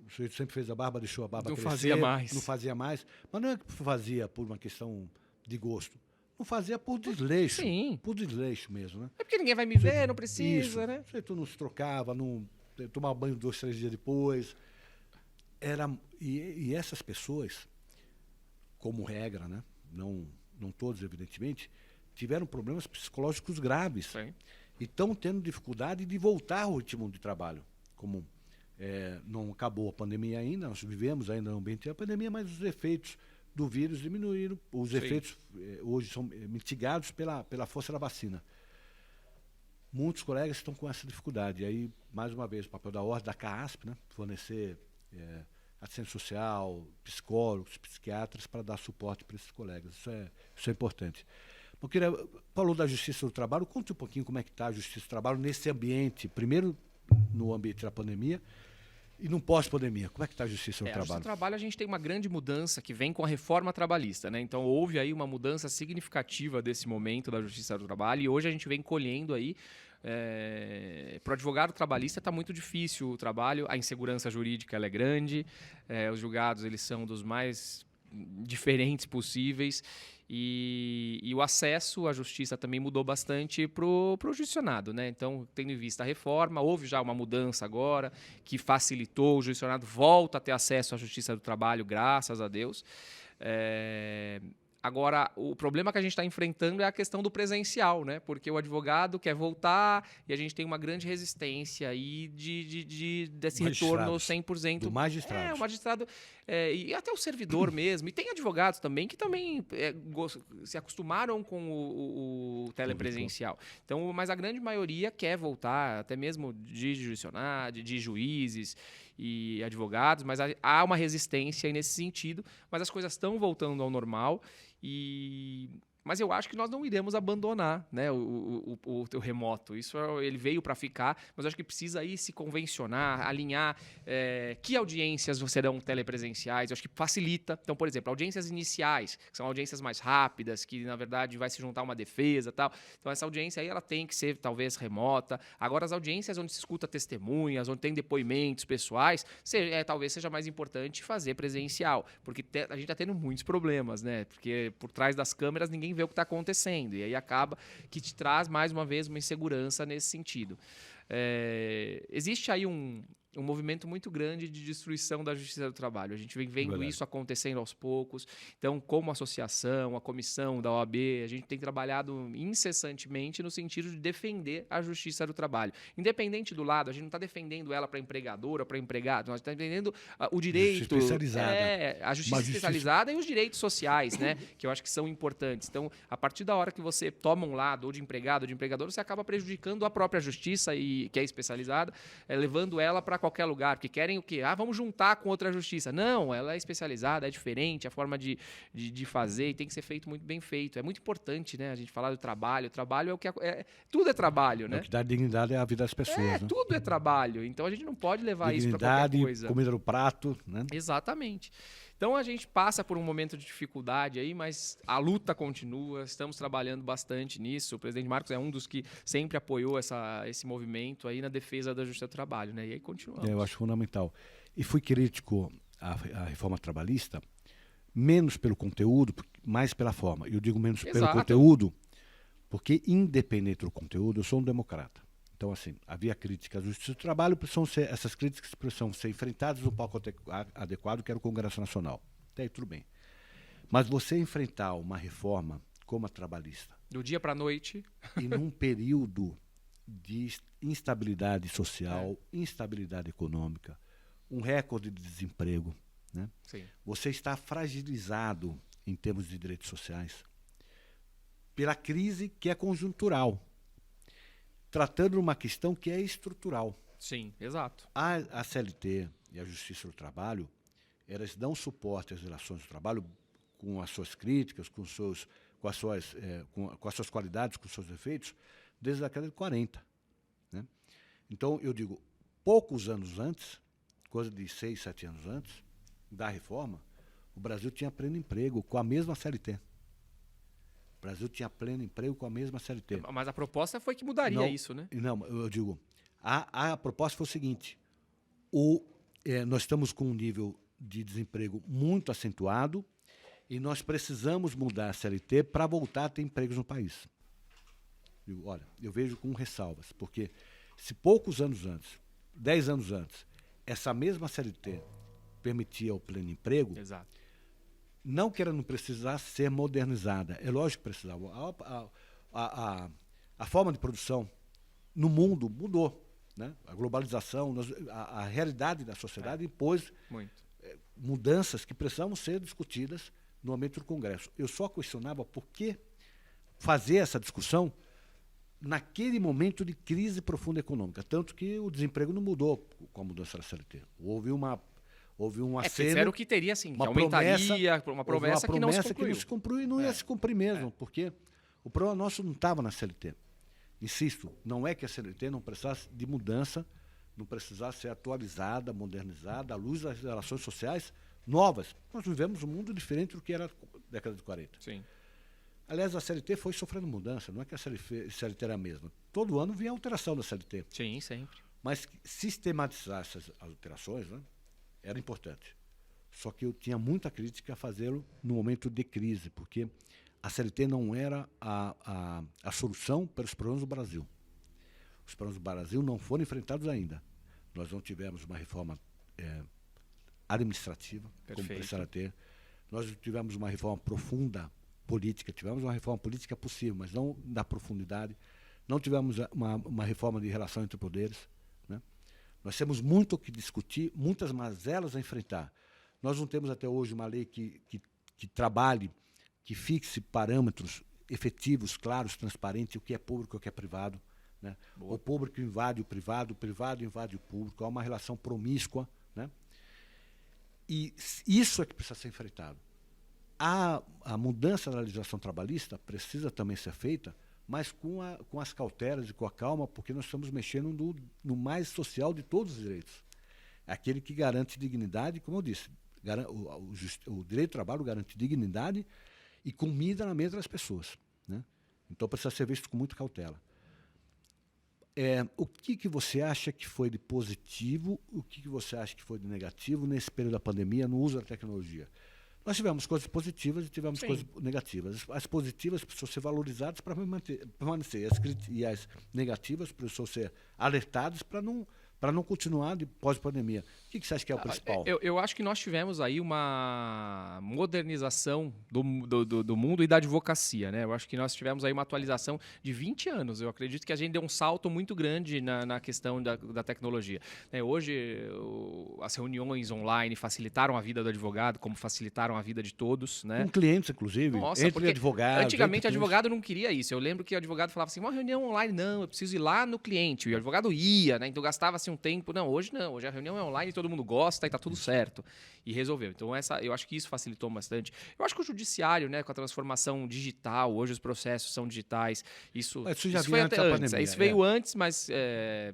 [SPEAKER 1] o sujeito sempre fez a barba, deixou a barba crescer.
[SPEAKER 2] Não fazia mais.
[SPEAKER 1] Não fazia mais. Mas não é que fazia por uma questão de gosto. Não fazia por desleixo.
[SPEAKER 2] Sim.
[SPEAKER 1] Por desleixo mesmo, né?
[SPEAKER 2] É porque ninguém vai me ver, não precisa,
[SPEAKER 1] Isso.
[SPEAKER 2] né?
[SPEAKER 1] Tu não se trocava, não tomava banho 2, 3 dias depois. E essas pessoas, como regra, né? Não todos, evidentemente, tiveram problemas psicológicos graves.
[SPEAKER 2] Sim.
[SPEAKER 1] E estão tendo dificuldade de voltar ao ritmo de trabalho comum. Não acabou a pandemia ainda, nós vivemos ainda no ambiente da pandemia, mas os efeitos do vírus diminuíram. Os efeitos hoje são mitigados pela força da vacina. Muitos colegas estão com essa dificuldade. E aí, mais uma vez, o papel da ordem, da CAASP, né? Fornecer assistência social, psicólogos, psiquiatras, para dar suporte para esses colegas. Isso é importante. Porque falou da Justiça do Trabalho, conte um pouquinho como é que está a Justiça do Trabalho nesse ambiente, primeiro no ambiente da pandemia, e no pós-pandemia, como é que está a Justiça do Trabalho?
[SPEAKER 2] A Justiça do Trabalho, a gente tem uma grande mudança que vem com a reforma trabalhista, né? Então, houve aí uma mudança significativa desse momento da Justiça do Trabalho e hoje a gente vem colhendo aí. Para o advogado trabalhista está muito difícil o trabalho, a insegurança jurídica ela é grande, os julgados eles são dos mais diferentes possíveis e o acesso à justiça também mudou bastante para o judicionado, né? Então, tendo em vista a reforma, houve já uma mudança agora que facilitou, o judicionado volta a ter acesso à justiça do trabalho, graças a Deus. Agora, o problema que a gente está enfrentando é a questão do presencial, né? Porque o advogado quer voltar e a gente tem uma grande resistência aí desse retorno 100%.
[SPEAKER 1] Do magistrado.
[SPEAKER 2] O magistrado e até o servidor mesmo. E tem advogados também que também se acostumaram com o telepresencial. Então, mas a grande maioria quer voltar, até mesmo de judicionado, de juízes e advogados, mas há uma resistência aí nesse sentido, mas as coisas estão voltando ao normal mas eu acho que nós não iremos abandonar, né, o remoto. Isso ele veio para ficar, mas eu acho que precisa aí se convencionar, alinhar que audiências serão telepresenciais. Eu acho que facilita. Então, por exemplo, audiências iniciais, que são audiências mais rápidas, que na verdade vai se juntar uma defesa e tal. Então, essa audiência aí ela tem que ser talvez remota. Agora, as audiências onde se escuta testemunhas, onde tem depoimentos pessoais, talvez seja mais importante fazer presencial, porque a gente está tendo muitos problemas, né? Porque por trás das câmeras ninguém vê o que está acontecendo. E aí acaba que te traz, mais uma vez, uma insegurança nesse sentido. Existe aí um movimento muito grande de destruição da Justiça do Trabalho. A gente vem vendo isso acontecendo aos poucos. Então, como associação, a comissão da OAB, a gente tem trabalhado incessantemente no sentido de defender a Justiça do Trabalho. Independente do lado, a gente não está defendendo ela para empregador ou para empregado, nós estamos defendendo o direito... a justiça especializada e os direitos sociais, né? Que eu acho que são importantes. Então, a partir da hora que você toma um lado, ou de empregado ou de empregador, você acaba prejudicando a própria justiça, que é especializada, levando ela para qualquer lugar, porque querem o quê? Vamos juntar com outra justiça. Não, ela é especializada, é diferente, a forma de fazer e tem que ser feito muito bem feito. É muito importante, né, a gente falar do trabalho. O trabalho é o que tudo é trabalho, né?
[SPEAKER 1] O que dá dignidade é a vida das pessoas. Né?
[SPEAKER 2] Tudo é trabalho. Então a gente não pode levar isso para qualquer coisa.
[SPEAKER 1] Comida no prato, né?
[SPEAKER 2] Exatamente. Então a gente passa por um momento de dificuldade aí, mas a luta continua, estamos trabalhando bastante nisso. O presidente Marcos é um dos que sempre apoiou esse movimento aí na defesa da justiça do trabalho, né? E aí continuamos.
[SPEAKER 1] Eu acho fundamental. E fui crítico à reforma trabalhista, menos pelo conteúdo, mais pela forma. Eu digo menos pelo conteúdo, porque independente do conteúdo, eu sou um democrata. Então, assim, havia críticas à Justiça do Trabalho, essas críticas precisam ser enfrentadas no palco adequado, que era o Congresso Nacional. Até aí, tudo bem. Mas você enfrentar uma reforma como a trabalhista...
[SPEAKER 2] Do dia para a noite.
[SPEAKER 1] E num período de instabilidade social, instabilidade econômica, um recorde de desemprego, né?
[SPEAKER 2] Sim.
[SPEAKER 1] Você está fragilizado em termos de direitos sociais pela crise que é conjuntural, tratando de uma questão que é estrutural.
[SPEAKER 2] Sim, exato.
[SPEAKER 1] A CLT e a Justiça do Trabalho, elas dão suporte às relações do trabalho com as suas críticas, com as suas qualidades, com os seus defeitos, desde a década de 40. Né? Então, eu digo, poucos anos antes, coisa de 6, 7 anos antes da reforma, o Brasil tinha pleno emprego com a mesma CLT. O Brasil tinha pleno emprego com a mesma CLT.
[SPEAKER 2] Mas a proposta foi que mudaria isso, né?
[SPEAKER 1] Não, eu digo, a proposta foi o seguinte, nós estamos com um nível de desemprego muito acentuado E nós precisamos mudar a CLT para voltar a ter empregos no país. Olha, eu vejo com ressalvas, porque se poucos anos antes, 10 anos antes, essa mesma CLT permitia o pleno emprego,
[SPEAKER 2] Exato.
[SPEAKER 1] não que ela não precisasse ser modernizada, é lógico que precisava. A forma de produção no mundo mudou, né? A globalização, a realidade da sociedade impôs mudanças que precisavam ser discutidas no âmbito do Congresso. Eu só questionava por que fazer essa discussão naquele momento de crise profunda econômica, tanto que o desemprego não mudou com a mudança da CLT. Houve um aceno,
[SPEAKER 2] disseram que teria, assim, que aumentaria, uma promessa que não se concluiu.
[SPEAKER 1] Que não se cumpriu e não ia se cumprir mesmo, porque o problema nosso não estava na CLT. Insisto, não é que a CLT não precisasse de mudança, não precisasse ser atualizada, modernizada, à luz das relações sociais novas. Nós vivemos um mundo diferente do que era na década de 40.
[SPEAKER 2] Sim.
[SPEAKER 1] Aliás, a CLT foi sofrendo mudança, não é que a CLT era a mesma. Todo ano vinha alteração da CLT.
[SPEAKER 2] Sim, sempre.
[SPEAKER 1] Mas sistematizar essas alterações, né, era importante. Só que eu tinha muita crítica a fazê-lo no momento de crise, porque a CLT não era a solução para os problemas do Brasil. Os problemas do Brasil não foram enfrentados ainda. Nós não tivemos uma reforma administrativa, como precisava ter. Nós tivemos uma reforma profunda política, tivemos uma reforma política possível, mas não da profundidade. Não tivemos uma reforma de relação entre poderes, né? Nós temos muito o que discutir, muitas mazelas a enfrentar. Nós não temos até hoje uma lei que trabalhe, que fixe parâmetros efetivos, claros, transparentes, o que é público e o que é privado, né? O público invade o privado invade o público, há uma relação promíscua, né? E isso é que precisa ser enfrentado. A mudança da legislação trabalhista precisa também ser feita, mas com as cautelas e com a calma, porque nós estamos mexendo no mais social de todos os direitos. É aquele que garante dignidade, como eu disse, o direito ao trabalho garante dignidade e comida na mesa das pessoas, né? Então precisa ser visto com muita cautela. O que você acha que foi de positivo, o que você acha que foi de negativo nesse período da pandemia no uso da tecnologia? Nós tivemos coisas positivas e tivemos coisas negativas. As positivas precisam ser valorizadas para permanecer, e as negativas precisam ser alertadas para não continuar de pós-pandemia. O que você acha que é o principal?
[SPEAKER 2] Eu acho que nós tivemos aí uma modernização do mundo e da advocacia, né? Eu acho que nós tivemos aí uma atualização de 20 anos. Eu acredito que a gente deu um salto muito grande na questão da tecnologia. Hoje, as reuniões online facilitaram a vida do advogado, como facilitaram a vida de todos, né?
[SPEAKER 1] Com clientes, inclusive.
[SPEAKER 2] Nossa,
[SPEAKER 1] entre advogados.
[SPEAKER 2] Antigamente, advogado não queria isso. Eu lembro que o advogado falava assim, uma reunião online, não, eu preciso ir lá no cliente. E o advogado ia, né? Então gastava um tempo. Não, hoje a reunião é online, todo mundo gosta e tá tudo certo. E resolveu. Então, eu acho que isso facilitou bastante. Eu acho que o judiciário, né, com a transformação digital, hoje os processos são digitais. Isso
[SPEAKER 1] já
[SPEAKER 2] foi até antes.
[SPEAKER 1] Pandemia,
[SPEAKER 2] isso veio antes, mas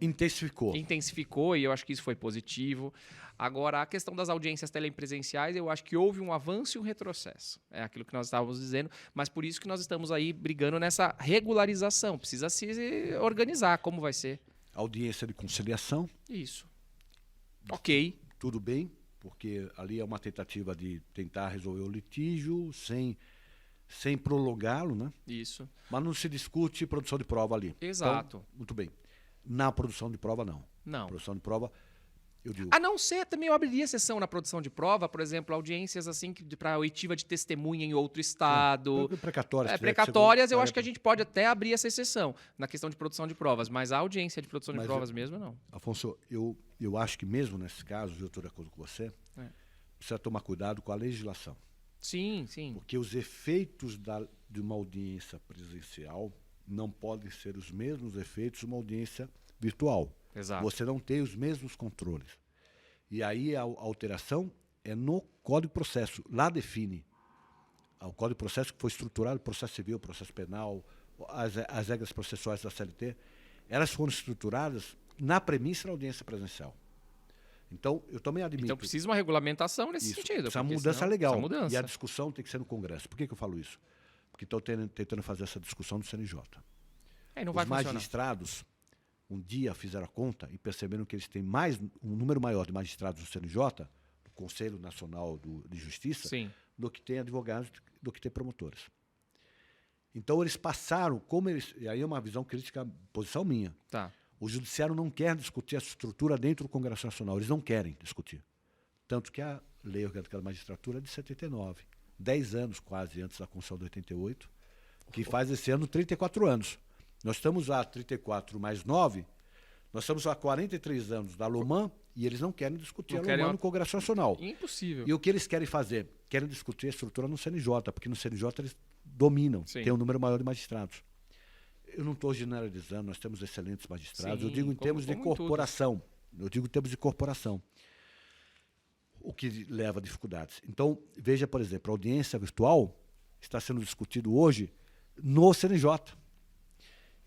[SPEAKER 2] intensificou e eu acho que isso foi positivo. Agora, a questão das audiências telepresenciais, eu acho que houve um avanço e um retrocesso. É aquilo que nós estávamos dizendo, mas por isso que nós estamos aí brigando nessa regularização. Precisa se organizar, como vai ser.
[SPEAKER 1] Audiência de conciliação.
[SPEAKER 2] Isso. Ok.
[SPEAKER 1] Tudo bem, porque ali é uma tentativa de tentar resolver o litígio sem prolongá-lo, né?
[SPEAKER 2] Isso.
[SPEAKER 1] Mas não se discute produção de prova ali.
[SPEAKER 2] Exato.
[SPEAKER 1] Então, muito bem. Na produção de prova, não.
[SPEAKER 2] Não.
[SPEAKER 1] Produção de prova, eu digo...
[SPEAKER 2] A não ser, também eu abriria sessão na produção de prova, por exemplo, audiências assim para oitiva de testemunha em outro estado.
[SPEAKER 1] Precatórias.
[SPEAKER 2] Precatórias, eu acho que a gente pode até abrir essa exceção na questão de produção de provas, mas a audiência de produção de provas mesmo, não.
[SPEAKER 1] Afonso, eu acho que mesmo nesse caso, eu estou de acordo com você, precisa tomar cuidado com a legislação.
[SPEAKER 2] Sim, sim.
[SPEAKER 1] Porque os efeitos de uma audiência presencial não podem ser os mesmos efeitos de uma audiência virtual.
[SPEAKER 2] Exato.
[SPEAKER 1] Você não tem os mesmos controles. E aí a alteração é no Código de Processo. Lá define. O Código de Processo que foi estruturado, processo civil, processo penal, as regras processuais da CLT, elas foram estruturadas na premissa da audiência presencial. Então, eu também admito...
[SPEAKER 2] Então precisa uma regulamentação nesse sentido.
[SPEAKER 1] Essa mudança legal.
[SPEAKER 2] Mudança.
[SPEAKER 1] E a discussão tem que ser no Congresso. Por que eu falo isso? Porque estão tentando fazer essa discussão no CNJ.
[SPEAKER 2] Não vai funcionar.
[SPEAKER 1] Os magistrados... um dia fizeram a conta e perceberam que eles têm um número maior de magistrados do CNJ, do Conselho Nacional de Justiça, do que tem advogados, do que tem promotores. Então, eles passaram, e aí é uma visão crítica, posição minha.
[SPEAKER 2] Tá.
[SPEAKER 1] O judiciário não quer discutir essa estrutura dentro do Congresso Nacional, eles não querem discutir. Tanto que a Lei Orgânica da Magistratura é de 79, 10 anos quase antes da Constituição de 88, que faz esse ano 34 anos. Nós estamos há 34 mais 9, nós estamos há 43 anos da Loman e eles não querem discutir a Loman no Congresso Nacional.
[SPEAKER 2] Impossível.
[SPEAKER 1] E o que eles querem fazer? Querem discutir a estrutura no CNJ, porque no CNJ eles dominam, tem um número maior de magistrados. Eu não estou generalizando, nós temos excelentes magistrados, eu digo em termos de corporação. Eu digo em termos de corporação. O que leva a dificuldades. Então, veja, por exemplo, a audiência virtual está sendo discutido hoje no CNJ.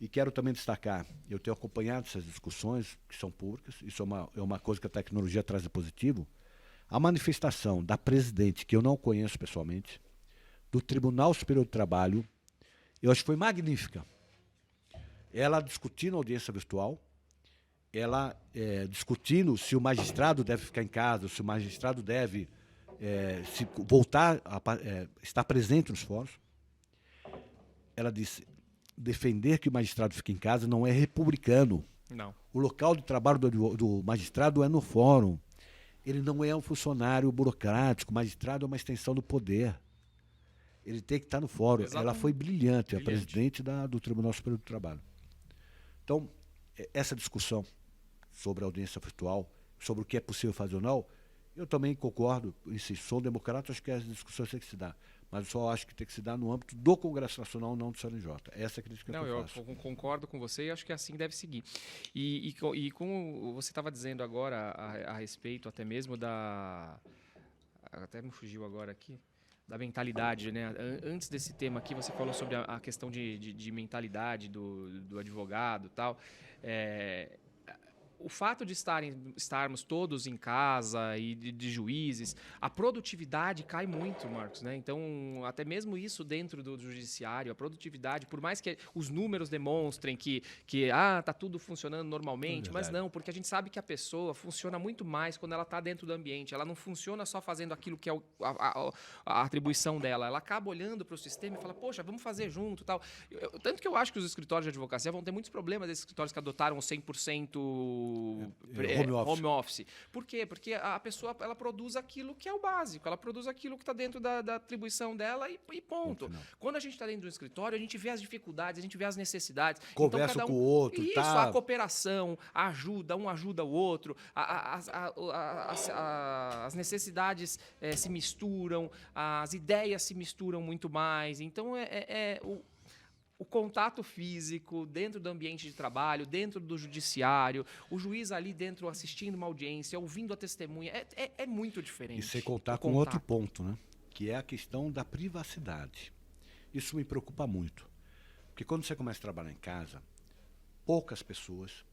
[SPEAKER 1] E quero também destacar, eu tenho acompanhado essas discussões, que são públicas, isso é uma coisa que a tecnologia traz de positivo. A manifestação da presidente, que eu não conheço pessoalmente, do Tribunal Superior do Trabalho, eu acho que foi magnífica. Ela discutindo a audiência virtual, ela discutindo se o magistrado deve ficar em casa, se o magistrado deve se voltar a estar presente nos fóruns. Ela disse, defender que o magistrado fique em casa não é republicano.
[SPEAKER 2] Não.
[SPEAKER 1] O local de trabalho do magistrado é no fórum. Ele não é um funcionário burocrático, o magistrado é uma extensão do poder. Ele tem que estar no fórum. Exatamente. Ela foi brilhante, a presidente do Tribunal Superior do Trabalho. Então, essa discussão sobre a audiência virtual, sobre o que é possível fazer ou não, eu também concordo, sou democrata, acho que as discussões têm que se dar. Mas eu só acho que tem que se dar no âmbito do Congresso Nacional, não do CNJ. Essa é a crítica que eu faço.
[SPEAKER 2] Eu concordo com você e acho que assim deve seguir. E como você estava dizendo agora a respeito até mesmo da... Até me fugiu agora aqui. Da mentalidade, né? Antes desse tema aqui, você falou sobre a questão de mentalidade do advogado e tal. O fato de estarmos todos em casa e de juízes, a produtividade cai muito, Marcos, né? Então, até mesmo isso dentro do judiciário, a produtividade, por mais que os números demonstrem que tá tudo funcionando normalmente, mas não, porque a gente sabe que a pessoa funciona muito mais quando ela está dentro do ambiente. Ela não funciona só fazendo aquilo que é a atribuição dela. Ela acaba olhando para o sistema e fala, poxa, vamos fazer junto e tal. Tanto que eu acho que os escritórios de advocacia vão ter muitos problemas, esses escritórios que adotaram o 100% home office. Por quê? Porque a pessoa ela produz aquilo que é o básico, ela produz aquilo que está dentro da atribuição dela e ponto. Quando a gente está dentro do escritório, a gente vê as dificuldades, a gente vê as necessidades.
[SPEAKER 1] Conversa então, com o outro.
[SPEAKER 2] Isso, a cooperação, a ajuda, um ajuda o outro, as necessidades se misturam, as ideias se misturam muito mais. Então, o contato físico dentro do ambiente de trabalho, dentro do judiciário, o juiz ali dentro assistindo uma audiência, ouvindo a testemunha, é muito diferente.
[SPEAKER 1] E sem contar com outro ponto, né? Que é a questão da privacidade. Isso me preocupa muito. Porque quando você começa a trabalhar em casa, poucas pessoas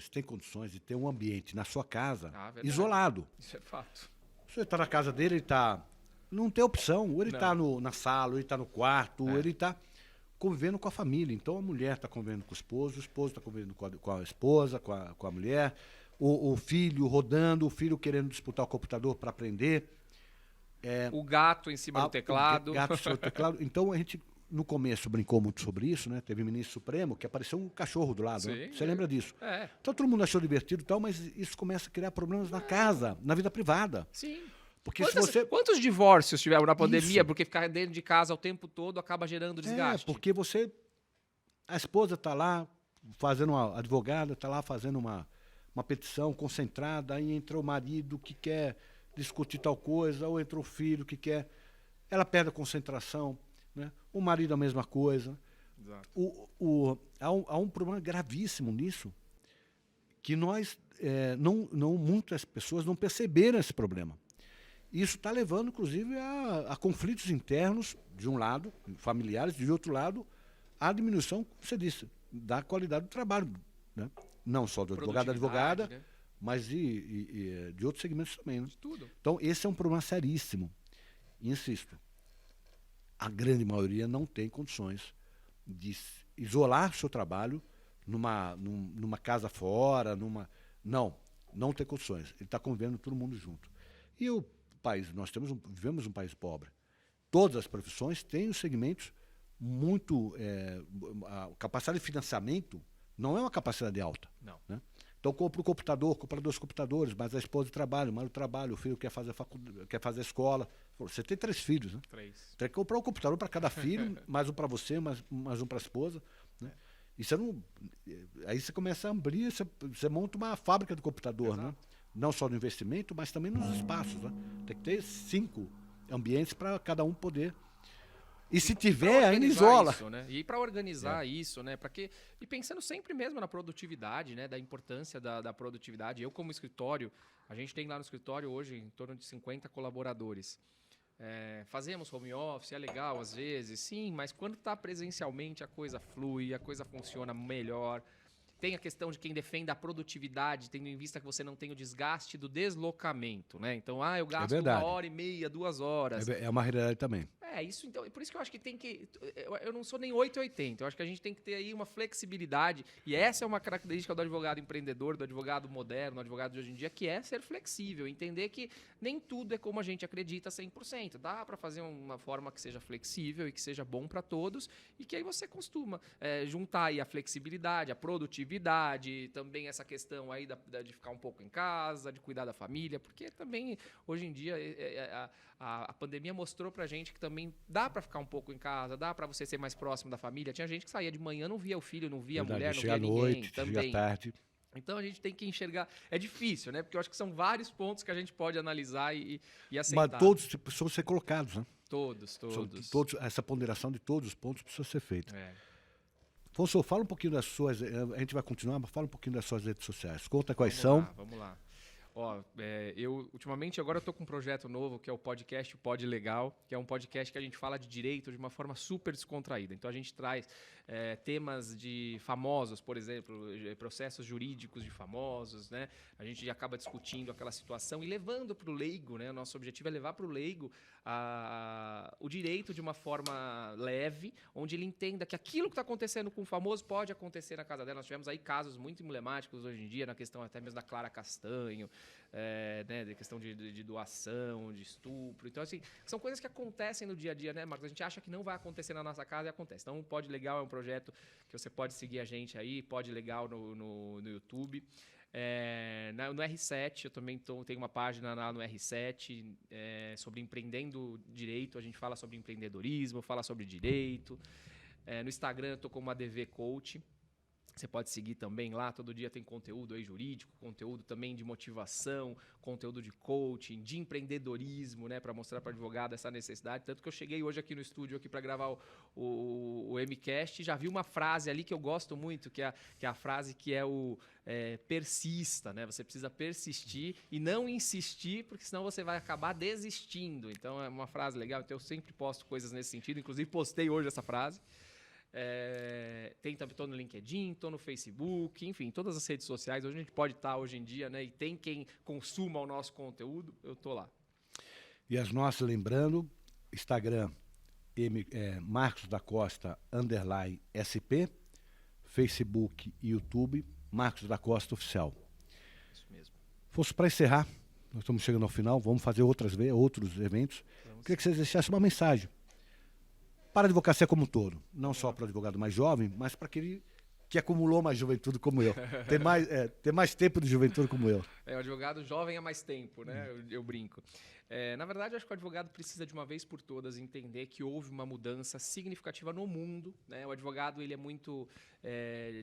[SPEAKER 1] têm condições de ter um ambiente na sua casa isolado.
[SPEAKER 2] Isso é fato.
[SPEAKER 1] Você está na casa dele, não tem opção. Ou ele está na sala, ou ele está no quarto, ou ele está convivendo com a família. Então a mulher está convivendo com o esposo está convivendo com a esposa, com a mulher, o filho rodando, o filho querendo disputar o computador para aprender.
[SPEAKER 2] O gato em cima do teclado.
[SPEAKER 1] O gato em cima do teclado. Então a gente, no começo, brincou muito sobre isso, né? Teve o ministro Supremo que apareceu um cachorro do lado. Né? Você lembra disso? Então todo mundo achou divertido e tal, mas isso começa a criar problemas na casa, na vida privada.
[SPEAKER 2] Sim.
[SPEAKER 1] Porque
[SPEAKER 2] quantos divórcios tiveram na pandemia? Isso. Porque ficar dentro de casa o tempo todo acaba gerando desgaste.
[SPEAKER 1] Porque a esposa está lá fazendo uma advogada, está lá fazendo uma petição concentrada, aí entra o marido que quer discutir tal coisa, ou entra o filho que quer... Ela perde a concentração, né? O marido a mesma coisa.
[SPEAKER 2] Exato.
[SPEAKER 1] Há um problema gravíssimo nisso, que muitas pessoas não perceberam esse problema. Isso está levando, inclusive, a conflitos internos, de um lado, familiares, de outro lado, a diminuição, como você disse, da qualidade do trabalho. Né? Não só do advogado, da advogada, né? Mas de outros segmentos também. Né?
[SPEAKER 2] De tudo.
[SPEAKER 1] Então, esse é um problema seríssimo. Insisto, a grande maioria não tem condições de isolar seu trabalho numa casa fora, não tem condições. Ele está convivendo todo mundo junto. E eu país, vivemos um país pobre. Todas as profissões têm os segmentos muito... a capacidade de financiamento não é uma capacidade alta.
[SPEAKER 2] Não.
[SPEAKER 1] Né? Então, compra compra 2 computadores, mas a esposa trabalha, o marido trabalha, o filho quer fazer quer fazer escola. Você tem 3 filhos, né?
[SPEAKER 2] 3.
[SPEAKER 1] Tem que comprar um computador para cada filho, mais um para você, mais um para a esposa. Né? E você não... Aí você começa a abrir, você monta uma fábrica de computador, né? Não só no investimento, mas também nos espaços. Né? Tem que ter 5 ambientes para cada um poder. E se tiver, ainda isola.
[SPEAKER 2] Isso, né? E para organizar isso, né? E pensando sempre mesmo na produtividade, né? Da importância da produtividade. Eu, como escritório, a gente tem lá no escritório hoje em torno de 50 colaboradores. Fazemos home office, é legal às vezes, sim, mas quando está presencialmente a coisa flui, a coisa funciona melhor. Tem a questão de quem defende a produtividade, tendo em vista que você não tem o desgaste do deslocamento, né? Então, eu gasto 1h30, 2 horas.
[SPEAKER 1] É uma realidade também.
[SPEAKER 2] Isso então. Por isso que eu acho que tem que... Eu não sou nem 880. Eu acho que a gente tem que ter aí uma flexibilidade. E essa é uma característica do advogado empreendedor, do advogado moderno, do advogado de hoje em dia, que é ser flexível. Entender que nem tudo é como a gente acredita 100%. Dá para fazer uma forma que seja flexível e que seja bom para todos. E que aí você costuma juntar aí a flexibilidade, a produtividade, também essa questão aí de ficar um pouco em casa, de cuidar da família. Porque também, hoje em dia, a pandemia mostrou pra gente que também dá para ficar um pouco em casa, dá para você ser mais próximo da família. Tinha gente que saía de manhã, não via o filho, não via a mulher, não via ninguém.
[SPEAKER 1] Noite,
[SPEAKER 2] também.
[SPEAKER 1] À tarde.
[SPEAKER 2] Então a gente tem que enxergar. É difícil, né? Porque eu acho que são vários pontos que a gente pode analisar e aceitar.
[SPEAKER 1] Mas todos precisam ser colocados, né?
[SPEAKER 2] Todos.
[SPEAKER 1] Essa ponderação de todos os pontos precisa ser feita. Afonso, fala um pouquinho das suas... A gente vai continuar, mas fala um pouquinho das suas redes sociais. Conta quais são.
[SPEAKER 2] Vamos lá. Eu ultimamente agora estou com um projeto novo que é o podcast Pod Legal, que é um podcast que a gente fala de direito de uma forma super descontraída. Então a gente traz temas de famosos, por exemplo, processos jurídicos de famosos, né? A gente acaba discutindo aquela situação e levando para o leigo, né? O nosso objetivo é levar para o leigo o direito de uma forma leve, onde ele entenda que aquilo que está acontecendo com o famoso pode acontecer na casa dela. Nós tivemos aí casos muito emblemáticos hoje em dia, na questão até mesmo da Clara Castanho, né, de questão de doação, de estupro. Então, assim, são coisas que acontecem no dia a dia, né, Marcos? A gente acha que não vai acontecer na nossa casa e acontece. Então, o Pod Legal é um projeto que você pode seguir a gente aí, Pod Legal no YouTube. No R7, eu também tenho uma página lá no R7 sobre empreendendo direito. A gente fala sobre empreendedorismo, fala sobre direito. No Instagram, eu estou como ADV Coach. Você pode seguir também lá, todo dia tem conteúdo aí jurídico, conteúdo também de motivação, conteúdo de coaching, de empreendedorismo, né, para mostrar para o advogado essa necessidade. Tanto que eu cheguei hoje aqui no estúdio para gravar o MCast e já vi uma frase ali que eu gosto muito, que é a frase que é persista, né? Você precisa persistir e não insistir, porque senão você vai acabar desistindo. Então é uma frase legal, então eu sempre posto coisas nesse sentido, inclusive postei hoje essa frase. Estou no LinkedIn, estou no Facebook, enfim, todas as redes sociais. Hoje a gente pode estar hoje em dia, né? E tem quem consuma o nosso conteúdo, eu estou lá.
[SPEAKER 1] E as nossas, lembrando, Instagram, Marcos da Costa _SP, Facebook e YouTube, Marcos da Costa Oficial.
[SPEAKER 2] Isso mesmo.
[SPEAKER 1] Fosse para encerrar, nós estamos chegando ao final, vamos fazer outros eventos. Queria que vocês deixassem uma mensagem para a advocacia como um todo. Não só para o advogado mais jovem, mas para aquele que acumulou mais juventude como eu. Ter mais tempo de juventude como eu.
[SPEAKER 2] O advogado jovem há mais tempo, né? Eu brinco. Na verdade, eu acho que o advogado precisa de uma vez por todas entender que houve uma mudança significativa no mundo, né? O advogado ele é muito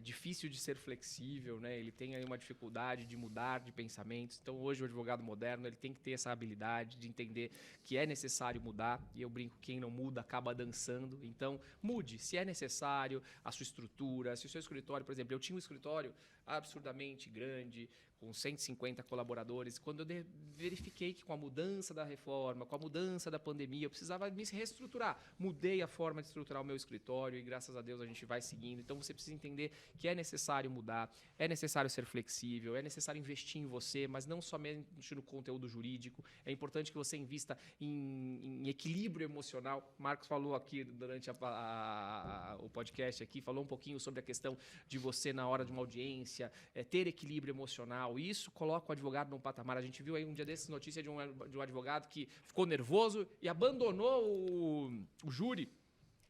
[SPEAKER 2] difícil de ser flexível, né? Ele tem aí uma dificuldade de mudar de pensamentos. Então, hoje, o advogado moderno ele tem que ter essa habilidade de entender que é necessário mudar. E eu brinco, quem não muda acaba dançando. Então, mude, se é necessário, a sua estrutura. Se o seu escritório, por exemplo, eu tinha um escritório absurdamente grande, com 150 colaboradores. Quando eu verifiquei que com a mudança da reforma, com a mudança da pandemia, eu precisava me reestruturar. Mudei a forma de estruturar o meu escritório e, graças a Deus, a gente vai seguindo. Então, você precisa entender que é necessário mudar, é necessário ser flexível, é necessário investir em você, mas não somente no conteúdo jurídico. É importante que você invista em equilíbrio emocional. Marcos falou aqui durante o podcast aqui, falou um pouquinho sobre a questão de você, na hora de uma audiência, ter equilíbrio emocional, profissional. E isso coloca o advogado num patamar. A gente viu aí um dia desses notícia de um advogado que ficou nervoso e abandonou o júri.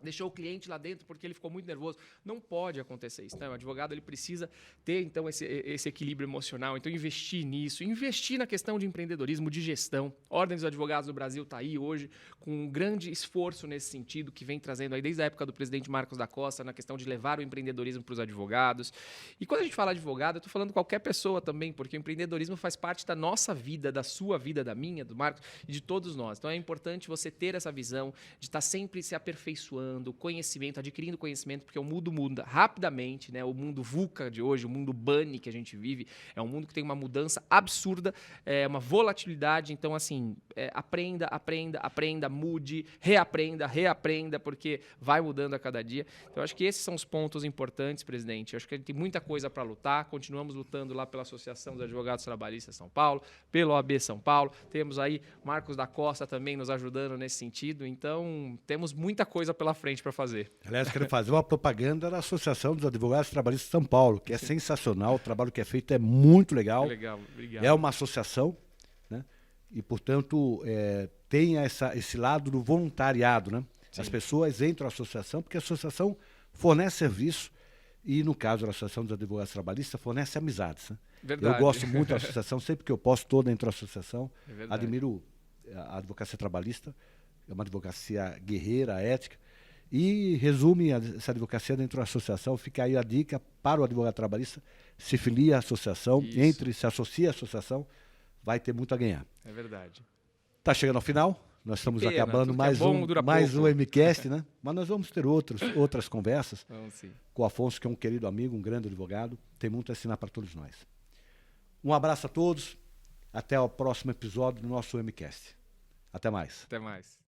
[SPEAKER 2] Deixou o cliente lá dentro porque ele ficou muito nervoso. Não pode acontecer isso. Então, o advogado ele precisa ter então, esse equilíbrio emocional. Então, investir nisso. Investir na questão de empreendedorismo, de gestão. A Ordem dos Advogados do Brasil está aí hoje com um grande esforço nesse sentido, que vem trazendo aí desde a época do presidente Marcos da Costa, na questão de levar o empreendedorismo para os advogados. E quando a gente fala advogado, eu estou falando qualquer pessoa também, porque o empreendedorismo faz parte da nossa vida, da sua vida, da minha, do Marcos e de todos nós. Então, é importante você ter essa visão de estar sempre se aperfeiçoando, conhecimento, adquirindo conhecimento, porque o mundo muda rapidamente, né? O mundo VUCA de hoje, o mundo BANI que a gente vive, é um mundo que tem uma mudança absurda, uma volatilidade. Então, assim, aprenda, mude, reaprenda, porque vai mudando a cada dia. Então, eu acho que esses são os pontos importantes, presidente. Eu acho que a gente tem muita coisa para lutar, continuamos lutando lá pela Associação dos Advogados Trabalhistas São Paulo, pelo OAB São Paulo, temos aí Marcos da Costa também nos ajudando nesse sentido. Então, temos muita coisa pela frente para fazer.
[SPEAKER 1] Aliás, quero fazer uma propaganda da Associação dos Advogados Trabalhistas de São Paulo, que é sensacional, o trabalho que é feito é muito legal.
[SPEAKER 2] Legal, obrigado.
[SPEAKER 1] É uma associação, né? E, portanto, tem esse lado do voluntariado, né? As pessoas entram na associação porque a associação fornece serviço e, no caso da Associação dos Advogados Trabalhistas, fornece amizades, né?
[SPEAKER 2] Verdade.
[SPEAKER 1] Eu gosto muito da associação, sempre que eu posso, estou dentro da associação.
[SPEAKER 2] Verdade.
[SPEAKER 1] Admiro a advocacia trabalhista, é uma advocacia guerreira, ética. E resume essa advocacia dentro da associação. Fica aí a dica para o advogado trabalhista: se filia à associação, se associa à associação, vai ter muito a ganhar.
[SPEAKER 2] É verdade.
[SPEAKER 1] Está chegando ao final, nós estamos acabando mais um MCast, né? Mas nós vamos ter outras conversas com o Afonso, que é um querido amigo, um grande advogado, tem muito a ensinar para todos nós. Um abraço a todos, até o próximo episódio do nosso MCast. Até mais.
[SPEAKER 2] Até mais.